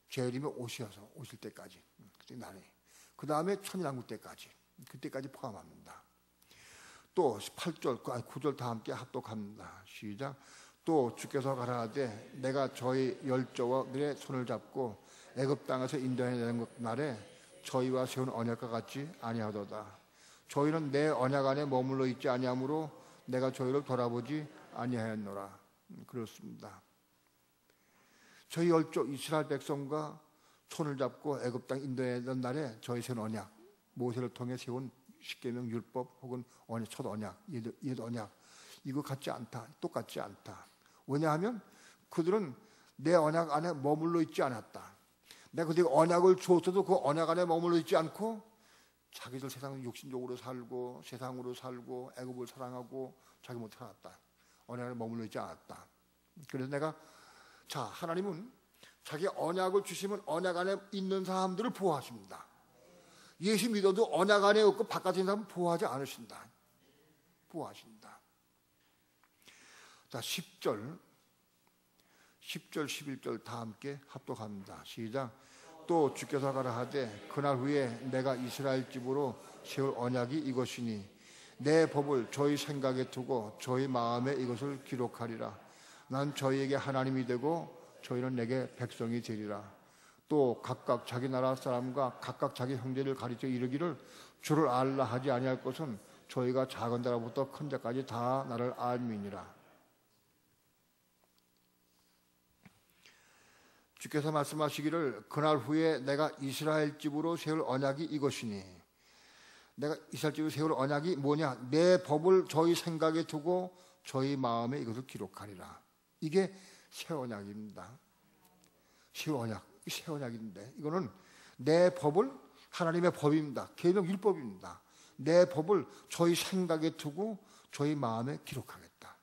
재림에 오실 때까지, 그때 날이. 그 다음에 천일왕국 때까지, 그때까지 포함합니다. 또 8절, 9절 다 함께 합독합니다. 시작. 또 주께서 가라하되 내가 저희 열조와 손을 잡고 애굽 땅에서 인도해내는 날에 저희와 세운 언약과 같지 아니하도다. 저희는 내 언약 안에 머물러 있지 아니하므로 내가 저희를 돌아보지 아니하였노라. 그렇습니다. 저희 열조 이스라엘 백성과 손을 잡고 애굽 땅 인도해내던 날에 저희 세운 언약, 모세를 통해 세운 십계명 율법 혹은 첫 언약, 옛 언약, 이거 같지 않다, 똑같지 않다. 왜냐하면 그들은 내 언약 안에 머물러 있지 않았다. 내가 그들에게 언약을 주었어도 그 언약 안에 머물러 있지 않고 자기들 세상 육신적으로 살고 세상으로 살고 애굽을 사랑하고 자기 못 살았다. 언약 안에 머물러 있지 않았다. 그래서 내가, 자, 하나님은 자기 언약을 주시면 언약 안에 있는 사람들을 보호하십니다. 예수 믿어도 언약 안에 없고 바깥에 있는 사람은 보호하지 않으신다. 보호하신다. 자, 10절, 11절 다 함께 합독합니다. 시작. 또 주께서 가라 하되 그날 후에 내가 이스라엘 집으로 세울 언약이 이것이니 내 법을 저희 생각에 두고 저희 마음에 이것을 기록하리라. 난 저희에게 하나님이 되고 저희는 내게 백성이 되리라. 또 각각 자기 나라 사람과 각각 자기 형제를 가르쳐 이르기를 주를 알라 하지 아니할 것은 저희가 작은 자로부터 큰 자까지 다 나를 알미니라. 주께서 말씀하시기를 그날 후에 내가 이스라엘 집으로 세울 언약이 이것이니, 내가 이스라엘 집으로 세울 언약이 뭐냐? 내 법을 저희 생각에 두고 저희 마음에 이것을 기록하리라. 이게 새 언약입니다. 새 언약, 새 언약인데 이거는 내 법을, 하나님의 법입니다. 계명 율법입니다. 내 법을 저희 생각에 두고 저희 마음에 기록하겠다.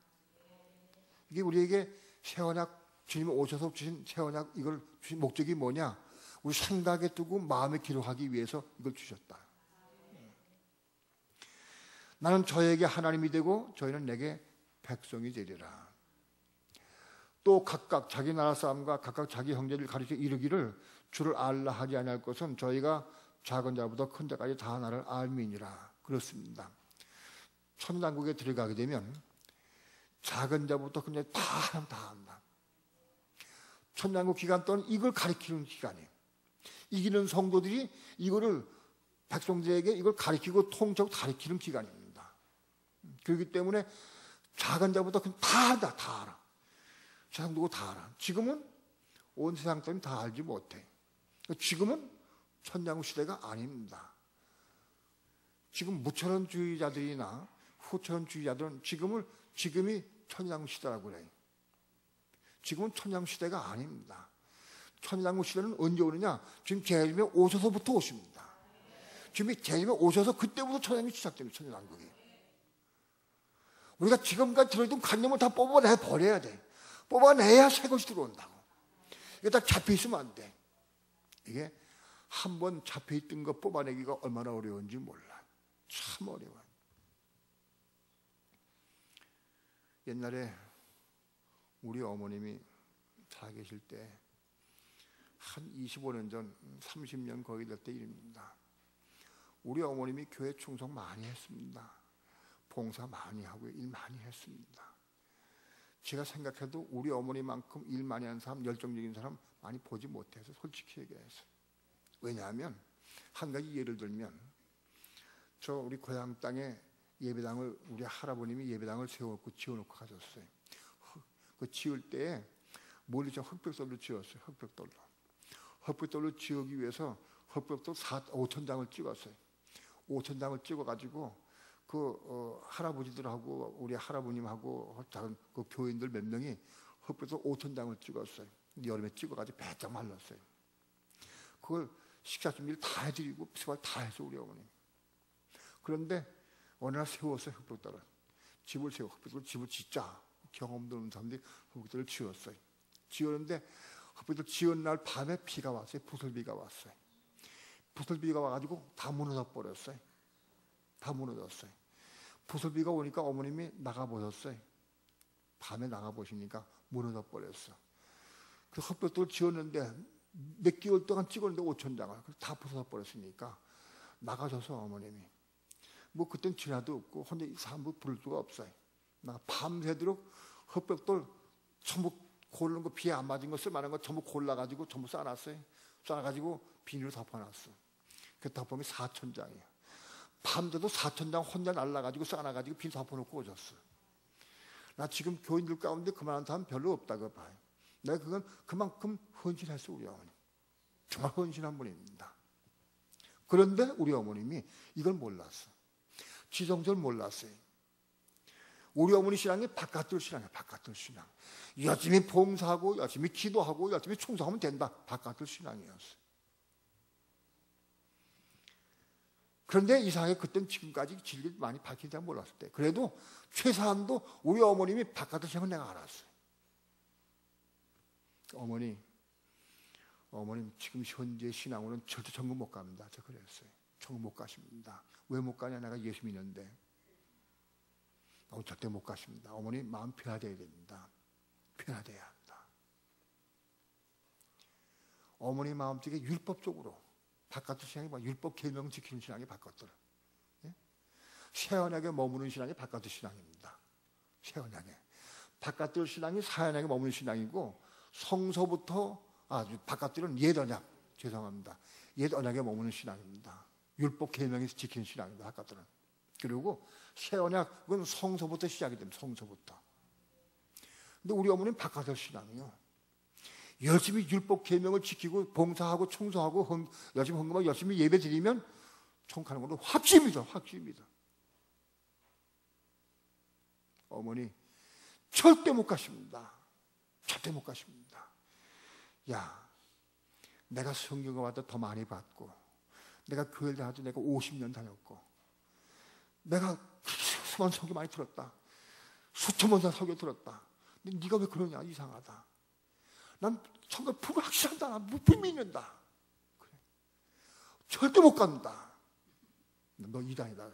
이게 우리에게 새 언약, 주님이 오셔서 주신 새 언약, 이걸 주신 목적이 뭐냐? 우리 생각에 두고 마음에 기록하기 위해서 이걸 주셨다. 나는 저에게 하나님이 되고 저희는 내게 백성이 되리라. 또 각각 자기 나라 사람과 각각 자기 형제를 가르쳐 이르기를 주를 알라 하지 아니할 것은 저희가 작은 자보다 큰 자까지 다 나를 알미니라. 그렇습니다. 천당국에 들어가게 되면 작은 자부터 큰 자까지 다 안다. 천당국 기간 동안 이걸 가르치는 기간이에요. 이기는 성도들이 이거를 백성들에게 이걸 가르치고 통째로 가르치는 기간입니다. 그렇기 때문에 작은 자부터 큰 자 다 알아. 세상 두고 다 알아. 지금은 온 세상 사람이 다 알지 못해. 지금은 천당국 시대가 아닙니다. 지금 무천원주의자들이나 후천원주의자들은 지금이 천당국 시대라고 그래요. 지금은 천당국 시대가 아닙니다. 천당국 시대는 언제 오느냐? 지금 재림에 오셔서부터 오십니다. 지금 재림에 오셔서 그때부터 천당국이 시작됩니다. 천당국이. 우리가 지금까지 들어있던 관념을 다 뽑아내 버려야 돼. 뽑아내야 새 것이 들어온다고. 이게 다 잡혀있으면 안 돼. 이게 한번 잡혀있던 거 뽑아내기가 얼마나 어려운지 몰라. 참 어려워요. 옛날에 우리 어머님이 살아계실 때 한 25년 전, 30년 거의 될 때 일입니다. 우리 어머님이 교회 충성 많이 했습니다. 봉사 많이 하고 일 많이 했습니다. 제가 생각해도 우리 어머니만큼 일 많이 하는 사람, 열정적인 사람 많이 보지 못해서 솔직히 얘기해서. 왜냐하면 한 가지 예를 들면 저 우리 고향 땅에 예배당을, 우리 할아버님이 예배당을 세워놓고 지어놓고 가셨어요. 그 지을 때에 멀리 저 흑벽돌로 지었어요. 흑벽돌로 지우기 위해서 흑벽돌 5,000장을 찍었어요. 5,000장을 찍어가지고 할아버지들하고 우리 할아버님하고 작은 그 교인들 몇 명이 흑벽돌 5,000장을 찍었어요. 여름에 찍어가지고 배짝 말랐어요. 그걸 식사 준비를 다 해드리고 수발 다 해서 우리 어머님. 그런데 어느 날 세웠어요. 흑벽돌을. 집을 짓자. 경험도 없는 사람들이 흑벽돌을 지었어요. 지었는데 흑벽돌 지은 날 밤에 비가 왔어요. 부슬비가 왔어요. 부슬비가 와가지고 다 무너져 버렸어요. 다 무너졌어요. 부슬비가 오니까 어머님이 나가보셨어요. 밤에 나가보시니까 무너져 버렸어. 그 흑벽돌을 지었는데 몇 개월 동안 찍었는데 5,000장을 다 부서져 버렸으니까 나가셔서 어머님이 뭐 그땐 전화도 없고 혼자 사람도 부를 수가 없어요. 나 밤새도록 흑벽돌 전부 고르는 거 비에 안 맞은 거 쓸만한 거 전부 골라가지고 전부 쌓아놨어요. 쌓아가지고 비닐로 덮어놨어. 그 덮어놓은 게 4,000장이에요. 밤새도 4,000장 혼자 날라가지고 쌓아놔가지고 비닐 덮어놓고 오셨어. 나 지금 교인들 가운데 그만한 사람 별로 없다고 봐요. 내가 그건 그만큼 헌신했어. 우리 어머니 정말 헌신한 분입니다. 그런데 우리 어머님이 이걸 몰랐어. 지성소를 몰랐어요. 우리 어머니 신앙이 바깥들 신앙이야. 바깥들 신앙. 열심히 봉사하고 열심히 기도하고 열심히 충성하면 된다. 바깥들 신앙이었어요. 그런데 이상하게 그때는 지금까지 진리를 많이 밝힌 줄 몰랐을 때 그래도 최소한도 우리 어머님이 바깥들 신앙을 내가 알았어요. 어머님 지금 현재 신앙으로는 절대 천국 못 갑니다. 저 그랬어요. 천국 못 가십니다. 왜 못 가냐? 내가 예수 믿는데. 절대 못 가십니다. 어머니 마음 변화되어야 됩니다. 변화되어야 한다. 어머니 마음속에 율법적으로 바깥의 신앙이 율법 계명 지키는 신앙이 바깥들. 예? 새언약에 머무는 신앙이 바깥의 신앙입니다. 새언약에 바깥의 신앙이 사언약에 머무는 신앙이고 성서부터 바깥들은 옛 언약 죄송합니다. 옛 언약에 머무는 신앙입니다. 율법 계명에서 지키는 신앙입니다. 바깥들은. 그리고 새 언약은 성서부터 시작이 됩니다. 성서부터. 근데 우리 어머니는 바깥의 신앙이요. 열심히 율법 계명을 지키고 봉사하고 충성하고 열심히 헌금하고 열심히 예배 드리면 천국 가는 걸로 확실합니다. 확실합니다. 어머니 절대 못 가십니다. 절대 못 가십니다. 야, 내가 성경을 와도 더 많이 받고 내가 교회를 다녀도 내가 50년 다녔고 내가 수많은 설교 많이 들었다. 수천 번 설교 들었다. 근데 네가 왜 그러냐? 이상하다. 난 성경 풀고 확실한다. 난 못 믿는다. 그래. 절대 못 간다. 너 이단이다.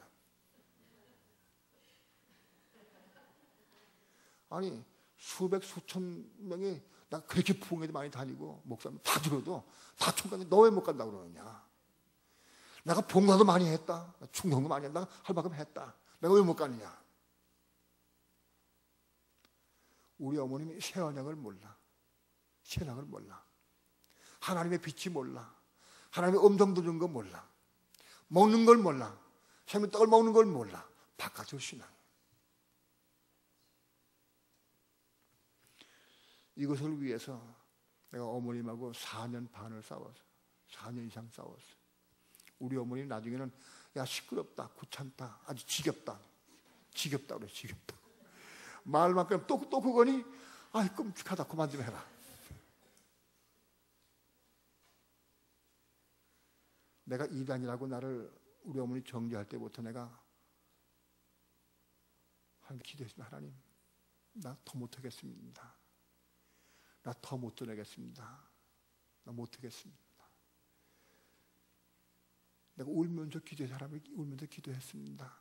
아니 수백 수천 명이 나 그렇게 부흥회도 많이 다니고 목사님 다 들어도 다 총각인데 너 왜 못 간다고 그러느냐? 내가 봉사도 많이 했다. 충성도 많이 했다. 할 만큼 했다. 내가 왜 못 가느냐? 우리 어머님이 새 언약을 몰라. 새 언약을 몰라. 하나님의 빛이 몰라. 하나님의 음성 들은 거 몰라. 먹는 걸 몰라. 생명 떡을 먹는 걸 몰라. 바깥의 신앙. 이것을 위해서 내가 어머님하고 4년 반을 싸웠어. 4년 이상 싸웠어. 우리 어머니 나중에는 야 시끄럽다, 귀찮다, 아주 지겹다. 지겹다 그래, 지겹다. 말만큼 또 그거니 아이 끔찍하다, 그만 좀 해라. 내가 이단이라고 나를 우리 어머니 정죄할 때부터 내가 하나님 기도했습니다. 하나님 나 더 못하겠습니다. 나 더 못 드러내겠습니다. 나 못하겠습니다. 내가 울면서 기도해 사람이 울면서 기도했습니다.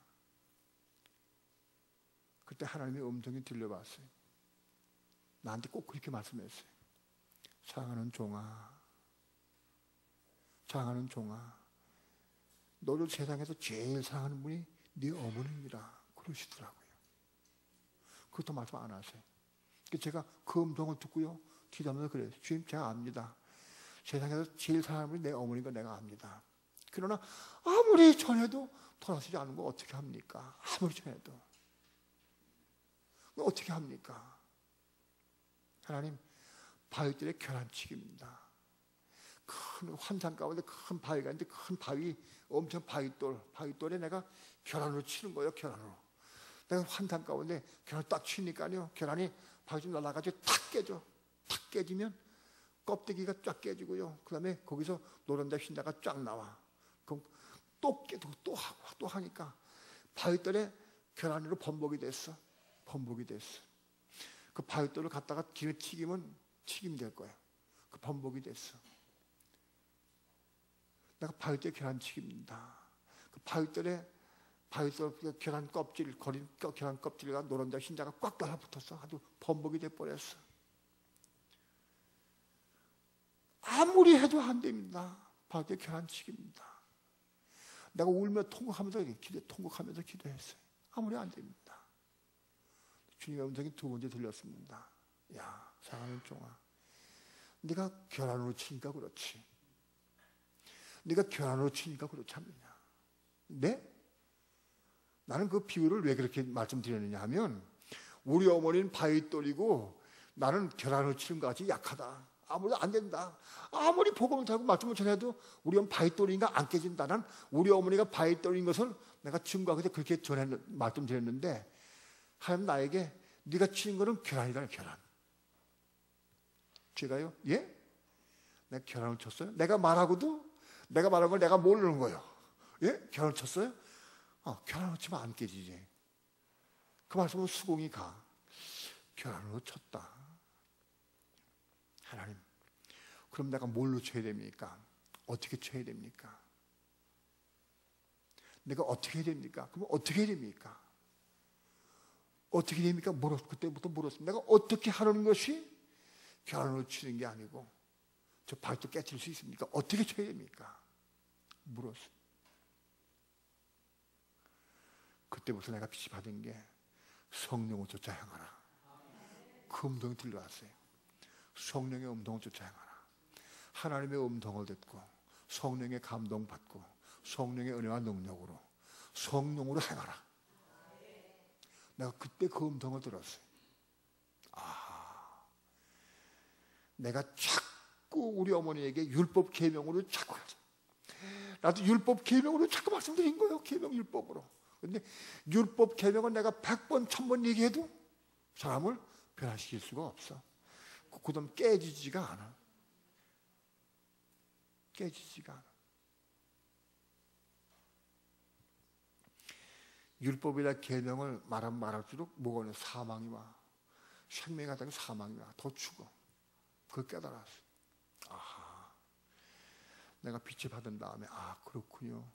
그때 하나님의 음성이 들려왔어요. 나한테 꼭 그렇게 말씀했어요. 사랑하는 종아, 사랑하는 종아, 너를 세상에서 제일 사랑하는 분이 네 어머니이라 그러시더라고요. 그것도 말씀 안 하세요. 제가 그 음성을 듣고요 기도하면서 그래요. 주님 제가 압니다. 세상에서 제일 사랑하는 분이 내 어머니가 내가 압니다. 그러나 아무리 전해도 돌아서지 않은 거 어떻게 합니까? 아무리 전해도 어떻게 합니까? 하나님 바위돌의 계란치기입니다. 큰 환산 가운데 큰 바위가 있는데 큰 바위, 엄청 바위돌에 내가 계란으로 치는 거예요. 계란으로. 내가 환산 가운데 계란을 딱 치니까요, 계란이 바위 좀 날아가지고 탁 깨져. 탁 깨지면 껍데기가 쫙 깨지고요. 그 다음에 거기서 노른자 흰자가 쫙 나와. 그럼 또 깨도 또 하고 또 하니까 바위돌에 계란으로 범벅이 됐어. 범벅이 됐어. 그 바위돌을 갖다가 기름에 튀기면 될 거야. 그 범벅이 됐어. 내가 바위돌에 계란치기입니다. 그 바위돌 계란 껍질, 계란 껍질과 노른자 흰자가 꽉 달라붙었어. 아주 범벅이 돼버렸어. 아무리 해도 안 됩니다. 바위돌에 계란치기입니다. 내가 울며 통곡하면서 기도했어요. 아무리 안 됩니다. 주님의 음성이 두 번째 들렸습니다. 야, 사랑하는 종아, 네가 계란으로 치니까 그렇지. 네가 계란으로 치니까 그렇지 않느냐. 네? 나는 그 비유를 왜 그렇게 말씀드렸느냐 하면, 우리 어머니는 바위돌이고 나는 계란으로 치는 것 같이 약하다. 아무리 안 된다. 아무리 복음을 달고 말씀을 전해도 우리 어머니 바위돌인가 안 깨진다. 난 우리 어머니가 바위돌인 것을 내가 증거하고 그렇게 말씀드렸는데, 하나님 나에게 네가 치는 거는 계란이다. 계란. 제가요? 예? 내가 계란을 쳤어요? 내가 말한 걸 내가 모르는 거예요. 예? 계란을 쳤어요? 계란을 치면 안 깨지지. 그 말씀은 수긍이 가. 계란으로 쳤다. 하나님, 그럼 내가 뭘로 쳐야 됩니까? 어떻게 쳐야 됩니까? 내가 어떻게 해야 됩니까? 그럼 어떻게 해야 됩니까? 어떻게 됩니까? 그때부터 물었습니다. 내가 어떻게 하는 것이 계란으로 치는 게 아니고 저 발도 깨뜨릴 수 있습니까? 어떻게 쳐야 됩니까? 물었어요. 그때부터 내가 빛이 받은 게 성령을 쫓아 행하라. 그 음성이 들려왔어요. 성령의 음성을 쫓아 행하라. 하나님의 음성을 듣고 성령의 감동받고 성령의 은혜와 능력으로 성령으로 행하라. 내가 그때 그 음성을 들었어요. 내가 자꾸 우리 어머니에게 율법 계명으로 자꾸 하죠. 나도 율법 계명으로 자꾸 말씀드린 거예요. 계명 율법으로. 근데 율법 계명은 내가 100번 1000번 얘기해도 사람을 변화시킬 수가 없어. 그다음 깨지지가 않아. 깨지지가 않아. 율법이나 계명을 말할수록 뭐가 오냐? 사망이 와. 생명이 가다가 사망이 와. 더 죽어. 그걸 깨달았어. 내가 빛을 받은 다음에 그렇군요.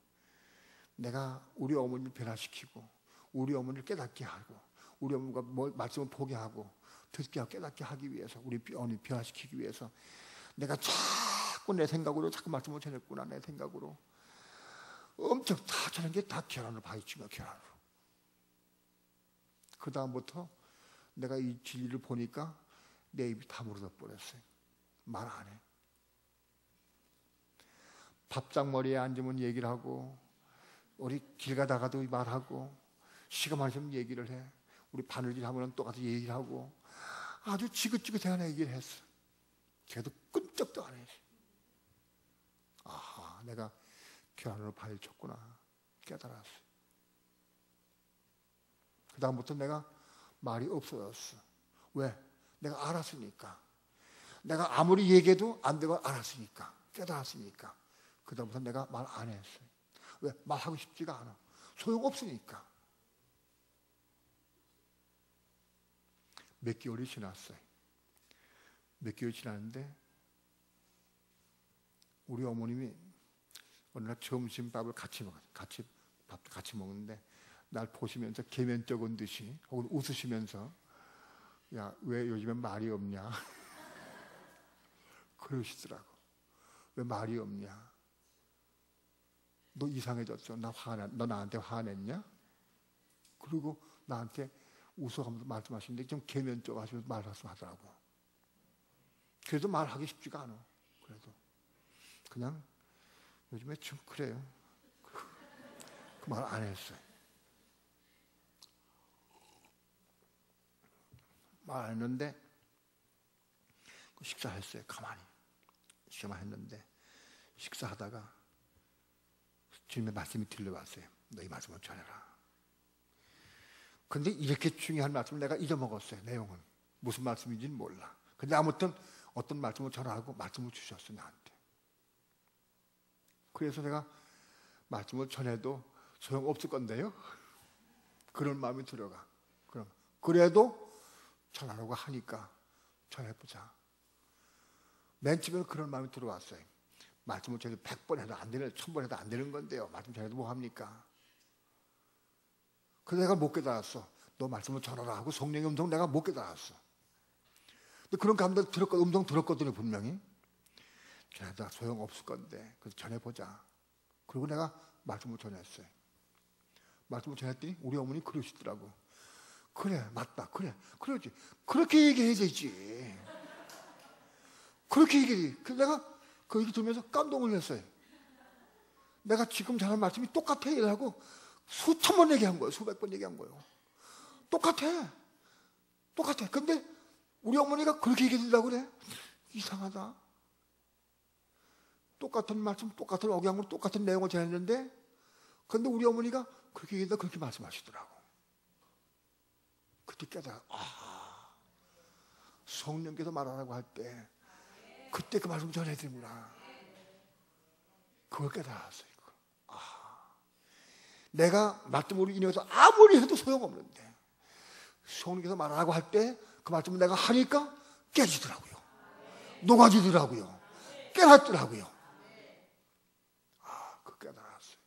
내가 우리 어머니를 변화시키고 우리 어머니를 깨닫게 하고 우리 어머니가 말씀을 보게 하고 듣게 하고 깨닫게 하기 위해서 우리 어머니 변화시키기 위해서 내가 자꾸 내 생각으로 자꾸 말씀을 전했구나. 내 생각으로 엄청 다 저런 게 다 계란으로 바위친 거야. 계란으로. 그 다음부터 내가 이 진리를 보니까 내 입이 다 무너져 버렸어요. 말 안 해. 밥상머리에 앉으면 얘기를 하고 우리 길 가다가도 말하고 시간 많으면 얘기를 해. 우리 바느질 하면 똑같이 얘기를 하고 아주 지긋지긋한 얘기를 했어. 걔도 끈적도 안 해. 내가 계란으로 바위를 쳤구나 깨달았어. 그 다음부터 내가 말이 없어졌어. 왜? 내가 알았으니까. 내가 아무리 얘기해도 안 되고 알았으니까. 깨달았으니까. 그 다음부터 내가 말 안 했어요. 왜? 말하고 싶지가 않아. 소용없으니까. 몇 개월이 지났어요. 몇 개월이 지났는데 우리 어머님이 어느 날 점심밥을 같이 먹는데 날 보시면서 계면적인 듯이 혹은 웃으시면서 야, 왜 요즘엔 말이 없냐? 그러시더라고. 왜 말이 없냐? 너 이상해졌어. 너 나한테 화냈냐? 그리고 나한테 웃어가면서 말씀하시는데 좀 계면적 하시면서 말씀하더라고. 그래도 말하기 쉽지가 않아. 그래도 그냥 요즘에 좀 그래요. 그 말 안 했어요. 말 안 했는데 식사했어요. 가만히 식사만 했는데 식사하다가 주님의 말씀이 들려왔어요. 너희 말씀을 전해라. 근데 이렇게 중요한 말씀을 내가 잊어먹었어요. 내용은 무슨 말씀인지는 몰라. 근데 아무튼 어떤 말씀을 전하고 말씀을 주셨어요, 나한테. 그래서 내가 말씀을 전해도 소용없을 건데요, 그런 마음이 들어가. 그럼 그래도 전하라고 하니까 전해보자. 맨 처음에는 그런 마음이 들어왔어요. 말씀을 전해도 100번 해도 안 되는, 1000번 해도 안 되는 건데요, 말씀 전해도 뭐합니까? 그래서 내가 못 깨달았어. 너 말씀을 전하라 하고 성령의 음성 내가 못 깨달았어. 근데 그런 감동 들었거든, 음성 들었거든요, 분명히. 전해도 소용없을 건데 그래서 전해보자. 그리고 내가 말씀을 전했어요. 말씀을 전했더니 우리 어머니 그러시더라고. 그래, 맞다, 그래, 그러지. 그렇게 얘기해야 되지. 그렇게 얘기해. 그래서 내가 그 얘기 들으면서 깜동을 냈어요. 내가 지금 전한 말씀이 똑같아 이라고 수천 번 얘기한 거예요. 수백 번 얘기한 거예요. 똑같아. 똑같아. 근데 우리 어머니가 그렇게 얘기해준다고 그래? 이상하다. 똑같은 말씀, 똑같은 억양으로 똑같은 내용을 전했는데, 근데 우리 어머니가 그렇게 얘기한다, 그렇게 말씀하시더라고. 그때 깨달아. 성령께서 말하라고 할 때 그때 그 말씀 전해야 되는구나. 그걸 깨달았어요. 내가 말씀으로 인해서 아무리 해도 소용없는데 성령께서 말하라고 할 때 그 말씀을 내가 하니까 깨지더라고요. 녹아지더라고요. 깨닫더라고요. 그 깨달았어요.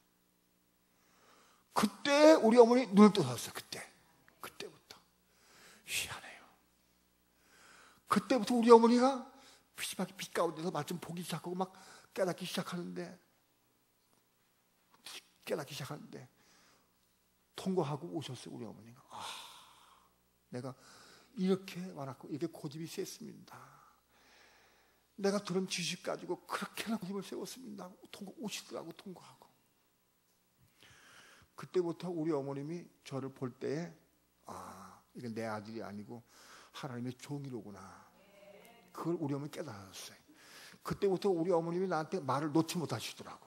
그때 우리 어머니 눈을 떠셨어요. 그때부터 희한해요. 그때부터 우리 어머니가 빛 가운데서 말씀 보기 시작하고 막 깨닫기 시작하는데 통과하고 오셨어요. 우리 어머니가. 내가 이렇게 와놨고 이렇게 고집이 셌습니다. 내가 들은 지식 가지고 그렇게나 고집을 세웠습니다. 오시더라고. 통과하고. 그때부터 우리 어머님이 저를 볼 때에 이건 내 아들이 아니고 하나님의 종이로구나. 그걸 우리 어머니 깨달았어요. 그때부터 우리 어머님이 나한테 말을 놓지 못하시더라고.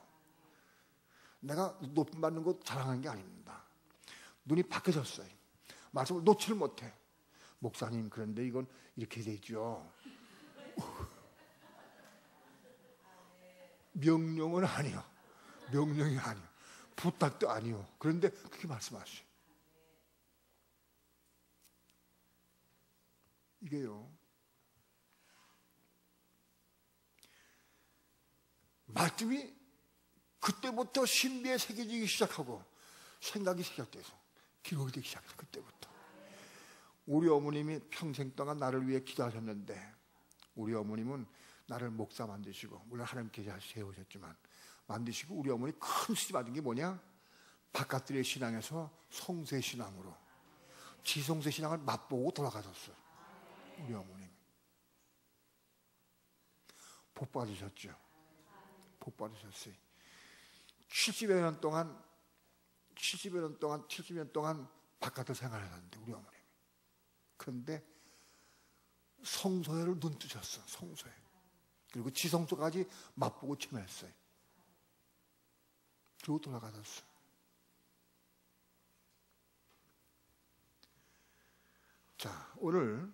내가 높임 받는 거 자랑하는 게 아닙니다. 눈이 바뀌어졌어요. 말씀을 놓지를 못해. 목사님, 그런데 이건 이렇게 되죠. 명령은 아니요. 명령이 아니요. 부탁도 아니요. 그런데 그렇게 말씀하셔요. 이게요, 말씀이 그때부터 신비에 새겨지기 시작하고 생각이 시작돼서 기록이 되기 시작해서 그때부터 우리 어머님이 평생 동안 나를 위해 기도하셨는데, 우리 어머님은 나를 목사 만드시고, 물론 하나님께서 세우셨지만 만드시고, 우리 어머니 큰 수지 받은 게 뭐냐? 바깥들의 신앙에서 성세 신앙으로 지성세 신앙을 맛보고 돌아가셨어요. 우리 어머님 복 받으셨죠. 복 받으셨어요. 70여 년 동안 바깥을 생활하셨는데 우리 어머님. 그런데 성소회를 눈 뜨셨어. 성소회. 그리고 지성소까지 맛보고 참여했어요. 그리고 돌아가셨어. 자, 오늘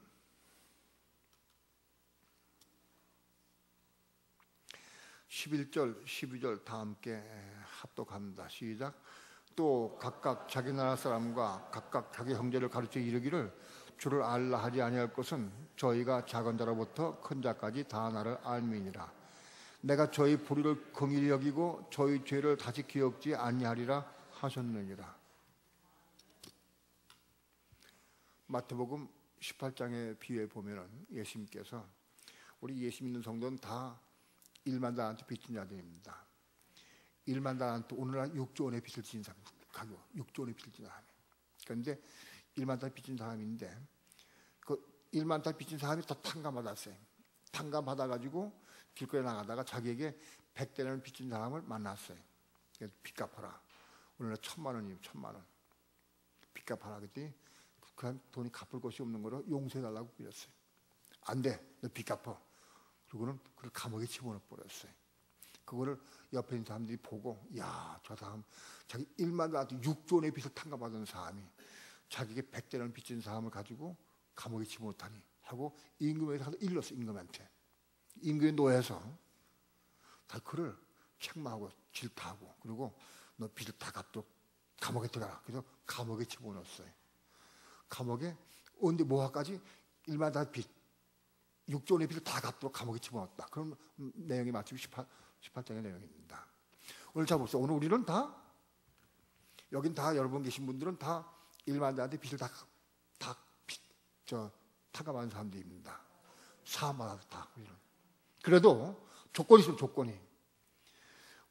11절, 12절 다 함께 합독합니다. 시작. 또 각각 자기 나라 사람과 각각 자기 형제를 가르쳐 이르기를, 주를 알라 하지 아니할 것은 저희가 작은 자로부터 큰 자까지 다 나를 알미니라. 내가 저희 불의를 긍휼히 여기고 저희 죄를 다시 기억지 아니하리라 하셨느니라. 마태복음 18장의 비유에 보면은 예수님께서, 우리 예수 믿는 성도는 다 1만 달란트 빚진 자들입니다. 1만 달란트, 오늘날 6조 원의 빚을 지은 사람, 가격 6조 원의 빚을 지은 사람이에요. 그런데 1만 달 빚진 사람인데, 그 1만 달 빚진 사람이 더 탕감받았어요. 탕감받아가지고 길거리에 나가다가 자기에게 100대를 빚진 사람을 만났어요. 그래서 빚 갚아라. 오늘날 1000만 원이에요. 1000만 원. 빚 갚아라. 그랬더니 그 돈이 갚을 것이 없는 거로 용서해달라고 빌었어요. 안 돼. 너 빚 갚아. 그거는 그걸 감옥에 집어넣어 버렸어요. 그거를 옆에 있는 사람들이 보고, 야, 저 사람 자기 1만 달러한테 6조 원의 빚을 탕감받은 사람이 자기에게 100대를 빚진 사람을 가지고 감옥에 집어넣다니 하고 임금에서 일렀어. 임금한테. 임금의 노예에서 다 그를 책망하고 질타하고, 그리고 너 빚을 다 갚도록 감옥에 들어가라. 그래서 감옥에 집어넣었어요. 감옥에 언제 뭐하까지 1만 달러 빚 6조 원의 빚을 다 갚도록 감옥에 집어넣었다. 그런 내용이 마침 18장의 내용입니다. 오늘 자 보세요. 오늘 우리는 다, 여긴 다 여러분 계신 분들은 다 1만 달러한테 빚을 다 탕감하는 사람들입니다. 사함받아서 다. 그래도 조건이 있으면 조건이.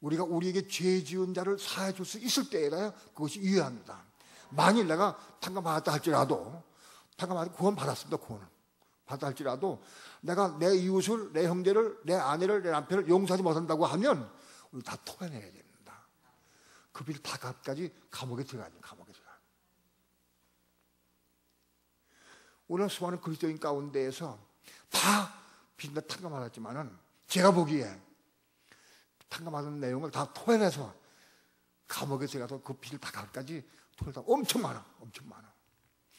우리가 우리에게 죄 지은 자를 사해 줄 수 있을 때에야 그것이 유효합니다. 만일 내가 탕감받았다 할지라도, 탕감받았다 구원 받았습니다. 구원을 받았다 할지라도 내가 내 이웃을, 내 형제를, 내 아내를, 내 남편을 용서하지 못한다고 하면 우리 다 토해내야 됩니다. 그 빚을 다 갚기까지 감옥에 들어가야 돼요. 감옥에 들어가. 오늘 수많은 그리스도인 가운데에서 다 빚을 탕감받았지만은 제가 보기에 탕감하는 내용을 다 토해내서 감옥에 들어가서 그 빚을 다 갚기까지 토해다 엄청 많아. 엄청 많아.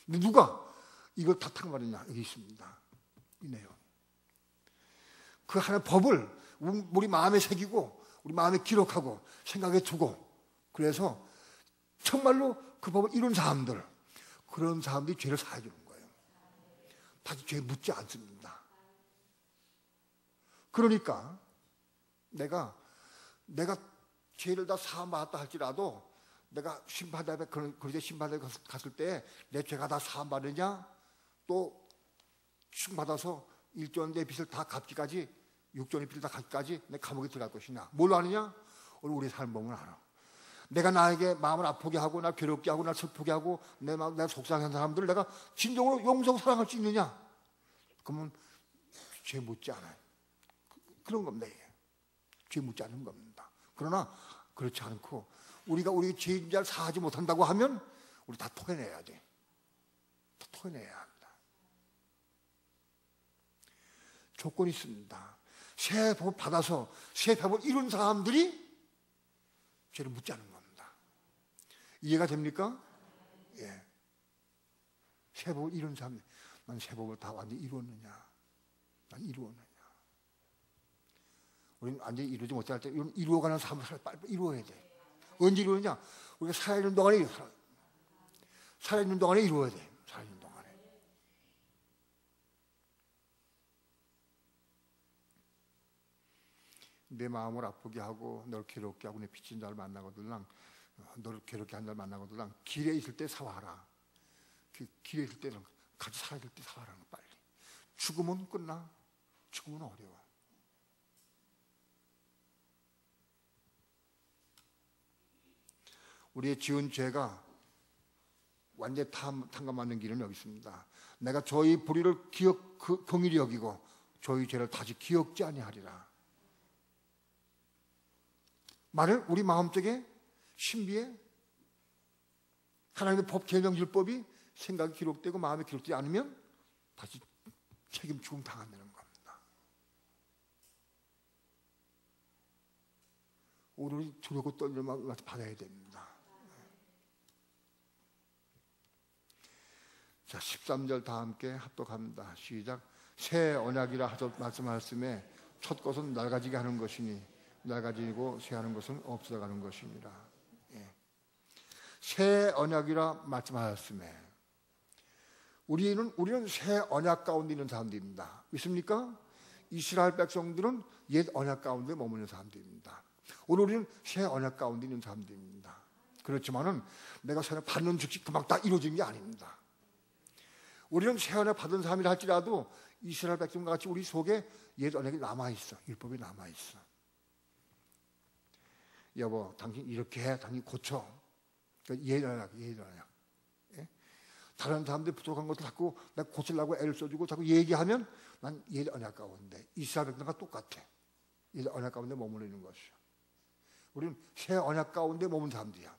근데 누가 이걸 다 탕감받느냐? 여기 있습니다. 이 내용. 그 하나의 법을 우리 마음에 새기고 우리 마음에 기록하고 생각에 두고, 그래서 정말로 그 법을 이룬 사람들, 그런 사람들이 죄를 사해 주는 거예요. 다시 죄 묻지 않습니다. 그러니까 내가 죄를 다 사함받았다 할지라도 내가 심판대에 그렇게 심판대에 갔을 때 내 죄가 다 사함받느냐, 또 충받아서 1조 원의 빚을 다 갚기까지, 6조 원의 빚을 다 갚기까지 내 감옥에 들어갈 것이냐. 뭘로 아느냐? 오늘 우리 삶 보면 알아. 내가 나에게 마음을 아프게 하고 나 괴롭게 하고 나 슬프게 하고 내가 속상한 사람들을 내가 진정으로 용서하고 사랑할 수 있느냐? 그러면 죄 묻지 않아요. 그런 겁니다. 죄 묻지 않는 겁니다. 그러나 그렇지 않고 우리가 우리 죄인자를 사하지 못한다고 하면 우리 다 토해내야 돼. 다 토해내야 합니다. 조건이 있습니다. 새 법을 받아서 새 법을 이룬 사람들이 죄를 묻지 않는 겁니다. 이해가 됩니까? 예. 새 법을 이룬 사람들, 난 새 법을 다 완전히 이루었느냐? 난 이루었느냐? 우리는 완전히 이루지 못할 때 이루어가는 삶을 빨리 이루어야 돼. 언제 이루느냐? 우리가 살아있는 동안에 살아있는 동안에 이루어야 돼. 살아있는 동안에. 내 마음을 아프게 하고 널 괴롭게 하고 내 빚진 자를 만나거들랑, 너를 괴롭게 한 자를 만나거들랑 길에 있을 때 사와라. 길에 있을 때는 같이 살아있을 때 사와라. 빨리. 죽으면 끝나. 죽으면 어려워. 우리의 지은 죄가 완전히 탕감받는 길은 여기 있습니다. 내가 저희 불의를 긍휼히 여기고 저희 죄를 다시 기억지 아니하리라. 만일 우리 마음속에 신비에 하나님의 법, 계명, 율법이 생각이 기록되고 마음에 기록되지 않으면 다시 책임 죽음 당한다는 겁니다. 오늘 두렵고 떨림을 받아야 됩니다. 자, 13절 다 함께 합독합니다. 시작. 새 언약이라 하셨 말씀하셨음에 첫 것은 낡아지게 하는 것이니 낡아지고 새하는 것은 없어가는 것이니라. 예. 새 언약이라 말씀하셨음에 우리는 새 언약 가운데 있는 사람들입니다. 믿습니까? 이스라엘 백성들은 옛 언약 가운데 머무는 사람들입니다. 오늘 우리는 새 언약 가운데 있는 사람들입니다. 그렇지만은 내가 새 언약 받는 즉시 금방 다 이루어진 게 아닙니다. 우리는 새 언약 받은 사람이라 할지라도 이스라엘 백성과 같이 우리 속에 옛 언약이 남아있어. 율법이 남아있어. 여보, 당신 이렇게 해. 당신 고쳐. 옛 언약. 예? 다른 사람들이 부족한 것도 자꾸 내가 고치려고 애를 써주고 자꾸 얘기하면 난 옛 언약 가운데 이스라엘 백성과 똑같아. 옛 언약 가운데 머무르는 것이야. 우리는 새 언약 가운데 머문 사람들이야.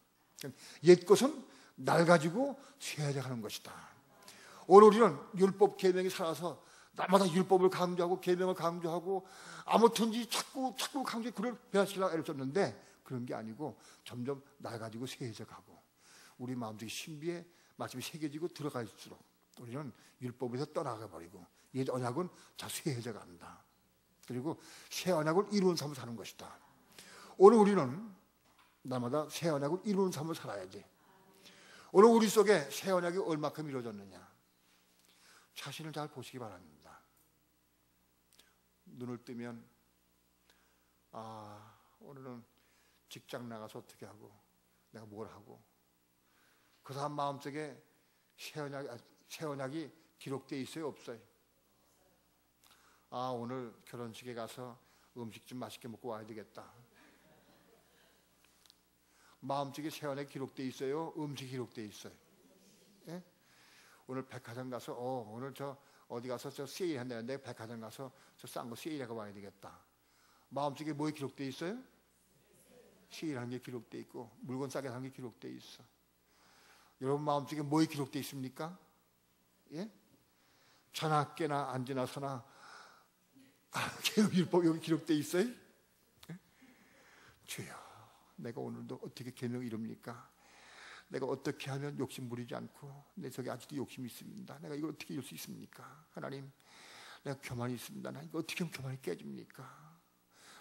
옛 것은 낡아지고 새하게 하는 것이다. 오늘 우리는 율법 계명이 살아서 날마다 율법을 강조하고 계명을 강조하고 아무튼지 자꾸 강조해 그걸 배워시려고 애를 썼는데 그런 게 아니고 점점 날 가지고 세해져 가고 우리 마음속에 신비의 말씀이 새겨지고 들어갈수록 우리는 율법에서 떠나가 버리고 옛 언약은 자 쇠해져 간다. 그리고 새 언약을 이루는 삶을 사는 것이다. 오늘 우리는 날마다 새 언약을 이루는 삶을 살아야지. 오늘 우리 속에 새 언약이 얼마큼 이루어졌느냐 자신을 잘 보시기 바랍니다. 눈을 뜨면 오늘은 직장 나가서 어떻게 하고 내가 뭘 하고 그 사람 마음속에 새 언약이 기록되어 있어요? 없어요? 오늘 결혼식에 가서 음식 좀 맛있게 먹고 와야 되겠다. 마음속에 새 언약이 기록되어 있어요? 음식이 기록되어 있어요? 예? 오늘 백화점 가서 오늘 저 어디 가서 저 세일 한다는데 백화점 가서 저 싼 거 세일하고 와야 되겠다. 마음속에 뭐에 기록되어 있어요? 세일한 게 기록되어 있고 물건 싸게 산 게 기록되어 있어. 여러분 마음속에 뭐에 기록되어 있습니까? 예? 자나 깨나 앉으나 서나 계명율법 여기 기록되어 있어요? 예? 주여 내가 오늘도 어떻게 계명 이룹니까? 내가 어떻게 하면 욕심 부리지 않고 내 속에 아직도 욕심이 있습니다. 내가 이걸 어떻게 이룰 수 있습니까? 하나님 내가 교만이 있습니다. 나 이거 어떻게 하면 교만이 깨집니까?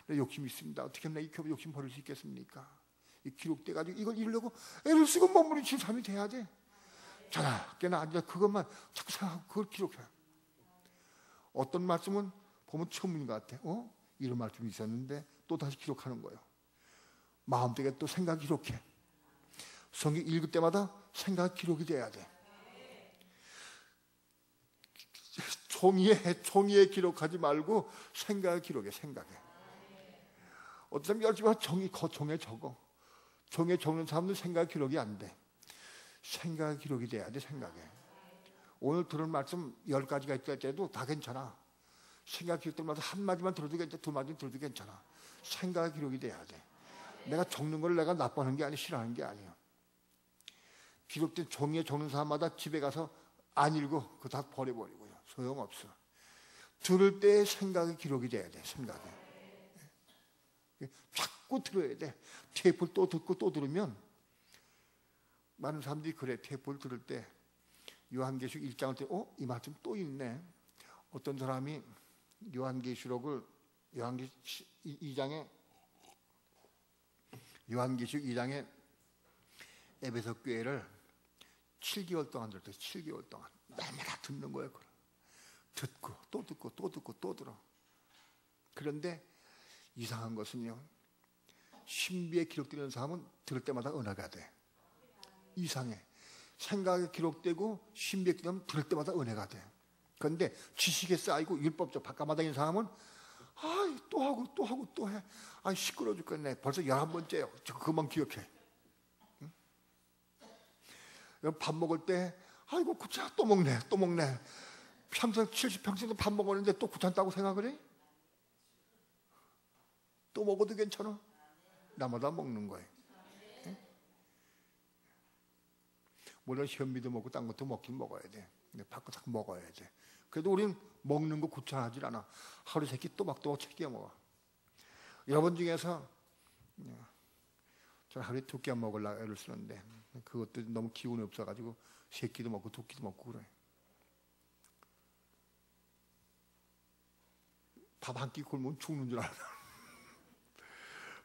내 욕심이 있습니다. 어떻게 하면 내가 이 욕심 버릴 수 있겠습니까? 이 기록돼가지고 이걸 이루려고 애를 쓰고 몸부림치는 삶이 돼야 돼. 자나 깨나 앉아 그것만 자꾸 생각하고 그걸 기록해. 어떤 말씀은 보면 처음인 것 같아. 이런 말씀이 있었는데 또 다시 기록하는 거예요. 마음속에 또 생각 기록해. 성경 읽을 때마다 생각 기록이 돼야 돼. 종이에 기록하지 말고 생각에 기록해. 생각에. 어떤 사람 열심히 종에 적어. 종에 적는 사람들 생각 기록이 안 돼. 생각 기록이 돼야 돼. 생각에. 오늘 들은 말씀 10가지가 있을 때도 다 괜찮아. 생각 기록 때마다 한 마디만 들어도 괜찮아. 두 마디 들어도 괜찮아. 생각 기록이 돼야 돼. 내가 적는 걸 내가 나빠하는 게 아니야. 싫어하는 게 아니야. 기록된 종이에 적는 사람마다 집에 가서 안 읽고 그거 다 버려버리고요. 소용없어. 들을 때 생각이 기록이 돼야 돼. 생각에. 자꾸 들어야 돼. 테이프를 또 듣고 또 들으면 많은 사람들이 그래. 테이프를 들을 때 요한계시록 1장을 때 이 말씀 또 있네. 어떤 사람이 요한계시록 2장에 에베소 교회를 7개월 동안 들었어요. 7개월 동안 날마다 듣는 거예요. 듣고 또 듣고 또 듣고 또 들어. 그런데 이상한 것은요, 신비에 기록되는 사람은 들을 때마다 은혜가 돼. 이상해. 생각에 기록되고 신비에 기록되면 들을 때마다 은혜가 돼. 그런데 지식에 쌓이고 율법적 바깥마당인 사람은 또 하고 또 하고 또 해. 시끄러워 죽겠네. 벌써 11번째요. 저 그만 기억해. 응? 밥 먹을 때 아이고 구차 또 먹네. 평생 70평생도 밥 먹었는데 또 귀찮다고 생각을 해? 또 먹어도 괜찮아. 나마다 먹는 거예요. 응? 물론 현미도 먹고 딴 것도 먹긴 먹어야 돼. 근데 바꿔서 먹어야 돼. 그래도 우린 먹는 거 귀찮아하질 않아. 하루 세끼 또박또박 챙겨 먹어. 여러분 중에서 저는 하루에 2끼 먹으려고 애를 쓰는데 그것도 너무 기운이 없어가지고 3끼도 먹고 2끼도 먹고 그래. 밥 한 끼 굶으면 죽는 줄 알아.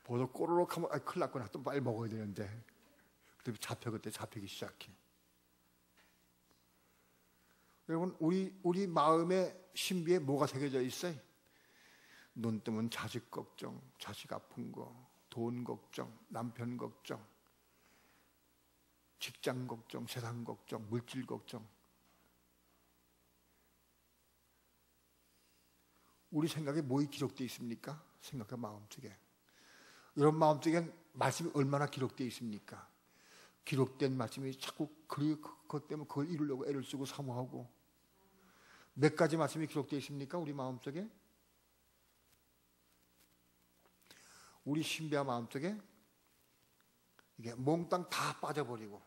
벌써 꼬르륵 하면 큰일 났구나. 또 빨리 먹어야 되는데. 그때 그때 잡히기 시작해. 여러분 우리 마음의 신비에 뭐가 새겨져 있어요? 눈 뜨면 자식 걱정, 자식 아픈 거, 돈 걱정, 남편 걱정, 직장 걱정, 세상 걱정, 물질 걱정. 우리 생각에 뭐가 기록되어 있습니까? 생각과 마음속에. 여러분 마음속에 말씀이 얼마나 기록되어 있습니까? 기록된 말씀이 자꾸 그것 때문에 그걸 이루려고 애를 쓰고 사모하고. 몇 가지 말씀이 기록되어 있습니까? 우리 마음속에. 우리 신비한 마음속에 이게 몽땅 다 빠져버리고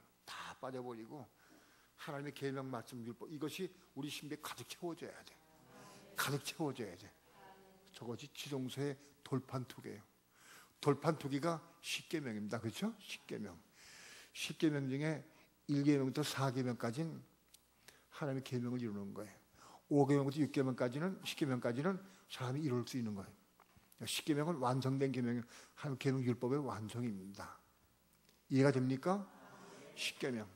하나님의 계명 말씀 율법 이것이 우리 신비에 가득 채워져야 돼. 가득 채워져야 돼. 저것이 지성소의 돌판투기예요. 돌판투기가 십계명입니다. 그렇죠? 십계명. 십계명 중에 1계명부터 4계명까지는 하나님의 계명을 이루는 거예요. 5계명부터 6계명까지는 10계명까지는 사람이 이룰 수 있는 거예요. 십계명은 완성된 계명, 하나님의 계명 율법의 완성입니다. 이해가 됩니까? 십계명.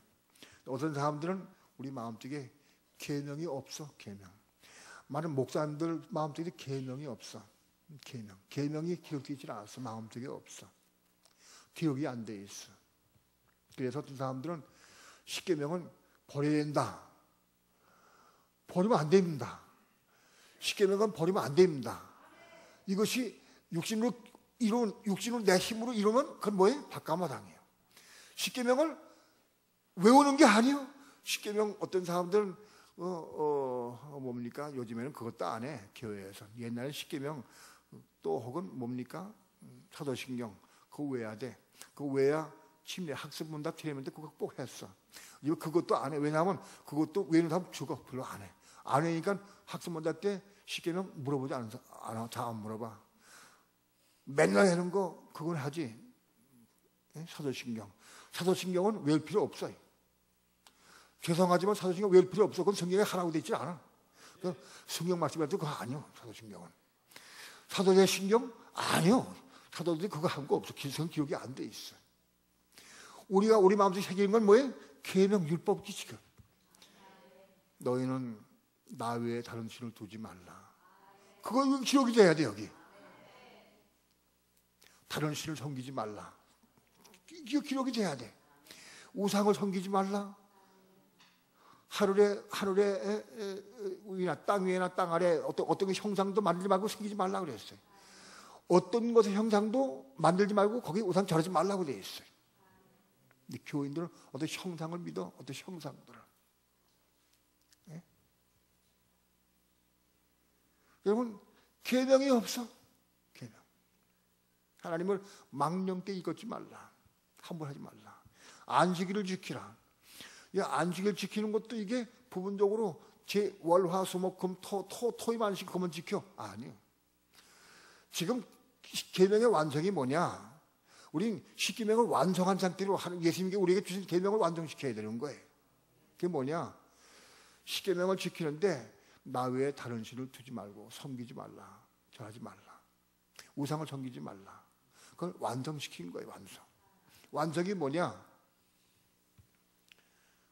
어떤 사람들은 우리 마음속에 계명이 없어. 계명. 많은 목사님들 마음속에 계명이 없어. 계명이 기록되어 있지 않았어. 마음속에 없어. 기록이 안 돼 있어. 그래서 어떤 사람들은 십계명은 버려야 된다. 버리면 안 됩니다. 십계명은 버리면 안 됩니다. 이것이 육신으로 내 힘으로 이루면 그건 뭐예요? 바까마당이에요. 십계명을 외우는 게 아니에요. 십계명 어떤 사람들은 뭡니까? 요즘에는 그것도 안 해. 교회에서. 옛날에 십계명 또 혹은 뭡니까? 사도신경 그거 외워야 돼. 그거 외야 침례 학습 문답 틀리는데 그거 꼭 했어. 이거 그것도 안 해. 왜냐하면 그것도 외우는 사람 죽어. 별로 안 해. 안 해니까 학습 문답 때 십계명 물어보지 않아. 잘 안 물어봐. 맨날 하는 거 그건 하지. 사도신경. 사도신경은 외울 필요 없어요. 죄송하지만 사도신경 외울 필요 없어. 그건 성경에 하라고 되어 있지 않아. 성경 말씀에도 그거 아니요. 사도신경은. 사도의 신경? 아니요. 사도들이 그거 한 거 없어. 성경 기록이 안 돼 있어. 우리가 우리 마음속에 새기는 건 뭐예요? 계명 율법이지 지금. 너희는 나 외에 다른 신을 두지 말라. 그거 기록이 돼야 돼 여기. 다른 신을 섬기지 말라. 이거 기록이 돼야 돼. 우상을 섬기지 말라. 하늘에 위나 땅 위에나 땅 아래 어떤 형상도 만들지 말고 섬기지 말라 그랬어요. 어떤 것의 형상도 만들지 말고 거기 우상 절하지 말라고 되어 있어요. 근데 교인들은 어떤 형상을 믿어. 어떤 형상들을. 네? 여러분 계명이 없어. 계명. 하나님을 망령되이 잊지 말라. 함부로 하지 말라. 안식일을 지키라. 이 안식일 지키는 것도 이게 부분적으로 제 월화수목금 토임 안식 그만 지켜. 아니요. 지금 계명의 완성이 뭐냐? 우린 십계명을 완성한 상태로 하는 예수님께 우리에게 주신 계명을 완성시켜야 되는 거예요. 그게 뭐냐? 십계명을 지키는데 나 외에 다른 신을 두지 말고 섬기지 말라. 절하지 말라. 우상을 섬기지 말라. 그걸 완성시킨 거예요. 완성. 완성이 뭐냐?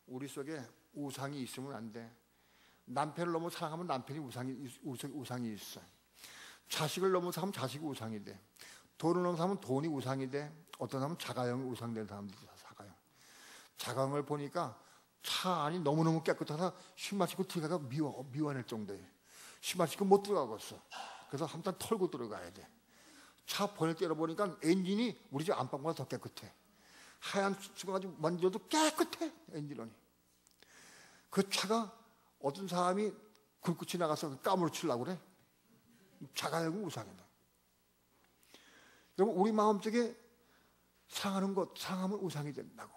우리 속에 우상이 있으면 안 돼. 남편을 너무 사랑하면 남편이 우상이 있어. 자식을 너무 사랑하면 자식이 우상이 돼. 돈을 너무 사랑하면 돈이 우상이 돼. 어떤 사람은 자가용이 우상된 사람들이 자가용. 자가용을 보니까 차 안이 너무너무 깨끗해서 신발 신고 들어가가 미워낼 정도예요. 신발 신고 못 들어가겠어. 그래서 한 번 털고 들어가야 돼. 차 번을 때려보니까 엔진이 우리 집 안방보다 더 깨끗해. 하얀 수건가지고 만져도 깨끗해. 엔진이. 그 차가 어떤 사람이 굴끝이 나가서 까무러치려고 그래. 자가용은 우상이다. 여러분 우리 마음속에 사랑하는 것, 사랑하면 우상이 된다고.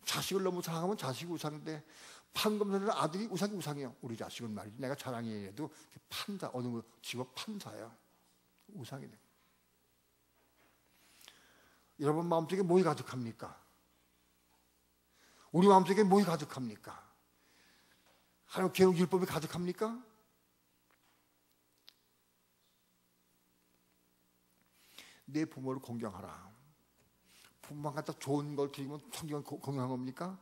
자식을 너무 사랑하면 자식이 우상인데 판검사는 아들이 우상이에요. 우리 자식은 말이지. 내가 자랑해도 판사, 어느 거 직업 판사야. 우상이 돼. 여러분 마음속에 뭐가 가득합니까? 우리 마음속에 뭐가 가득합니까? 하나님 계명 율법이 가득합니까? 내 부모를 공경하라. 부모만 갖다 좋은 걸 드리면 성경을 공경한 겁니까?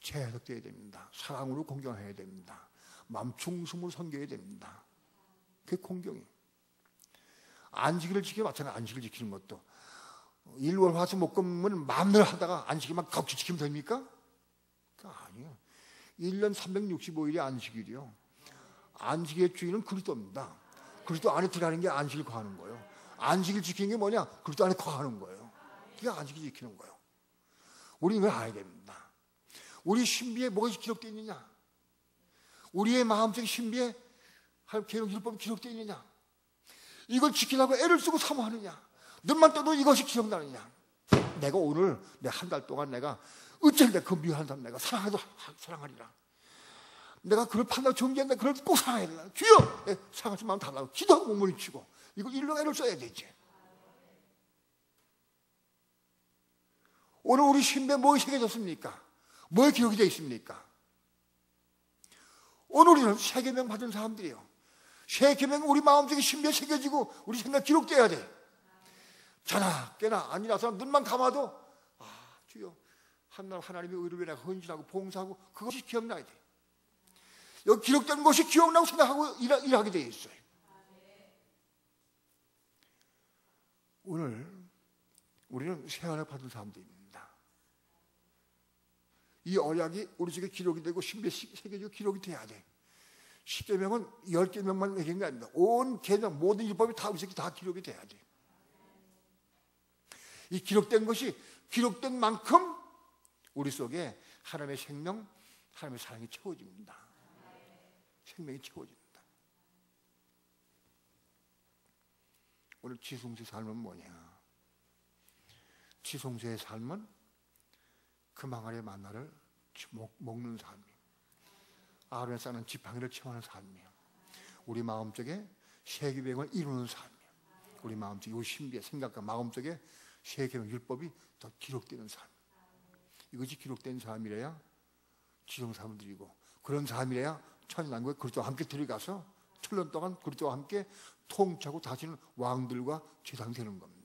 재해석되어야 됩니다. 사랑으로 공경해야 됩니다. 마음 중심으로 섬겨야 됩니다. 그게 공경이에요. 안식일을 지키면 마찬가지. 안식일 지키는 것도 일월화수목금은 마음대로 하다가 안식일만 격히 지키면 됩니까? 아니에요. 1년 365일이 안식일이요. 안식일의 주인은 그리스도입니다. 그리스도 안에 들어가는 게 안식일 거하는 거예요. 안식일 지키는 게 뭐냐? 그리스도 안에 거하는 거예요. 그게 안식일 지키는 거예요. 우리는 이걸 알아야 됩니다. 우리 신비에 뭐가 기록되어 있느냐? 우리의 마음속 신비에 계명 율법이 기록되어 있느냐? 이걸 지키려고 애를 쓰고 사모하느냐? 눈만 떠도 이것이 기억나느냐? 내가 오늘 내 한 달 동안 내가 어쩔 때 그 미워하는 사람 내가 사랑하리라. 내가 그걸 판단 정지한다. 그걸 꼭 사랑해야 된다. 주여! 사랑하지 마음 달라고 기도하고 몸부림치고 이거 일로 애를 써야 되지. 오늘 우리 신비에 뭐가 새겨졌습니까? 뭐에 기록이 되어 있습니까? 오늘 우리는 세계명 받은 사람들이에요. 세계명 우리 마음속에 신비에 새겨지고 우리 생각 기록돼야 돼. 자나 깨나 아니라서 눈만 감아도 주여 하나님의 의를 위해 헌신하고 봉사하고 그것이 기억나야 돼. 여기 기록된 것이 기억나고 생각하고 일하게 되어 있어요. 오늘 우리는 새 언약 받은 사람들입니다. 이 언약이 우리 속에 기록이 되고 신비에 새겨지고 기록이 돼야 돼. 10계명은 10계명만 매긴 게 아닙니다. 온 계명 모든 율법이 다 우리 속에 다 기록이 돼야 돼. 이 기록된 것이 기록된 만큼 우리 속에 하나님의 생명, 하나님의 사랑이 채워집니다. 생명이 채워집니다. 오늘 지성소의 삶은 뭐냐? 지성소의 삶은 그 망아리의 만나를 먹는 삶이에요. 아론에 쌓는 지팡이를 채워하는 삶이에요. 우리 마음속에 세계명을 이루는 삶이에요. 우리 마음속에 이 신비의 생각과 마음속에 세계명 율법이 더 기록되는 삶. 이것이 기록된 삶이래야 지성 사람들이고 그런 삶이래야 천년왕국에 그리스도와 함께 들어가서 7년 동안 그리스도와 함께 통치하고 다시는 왕들과 제사장 되는 겁니다.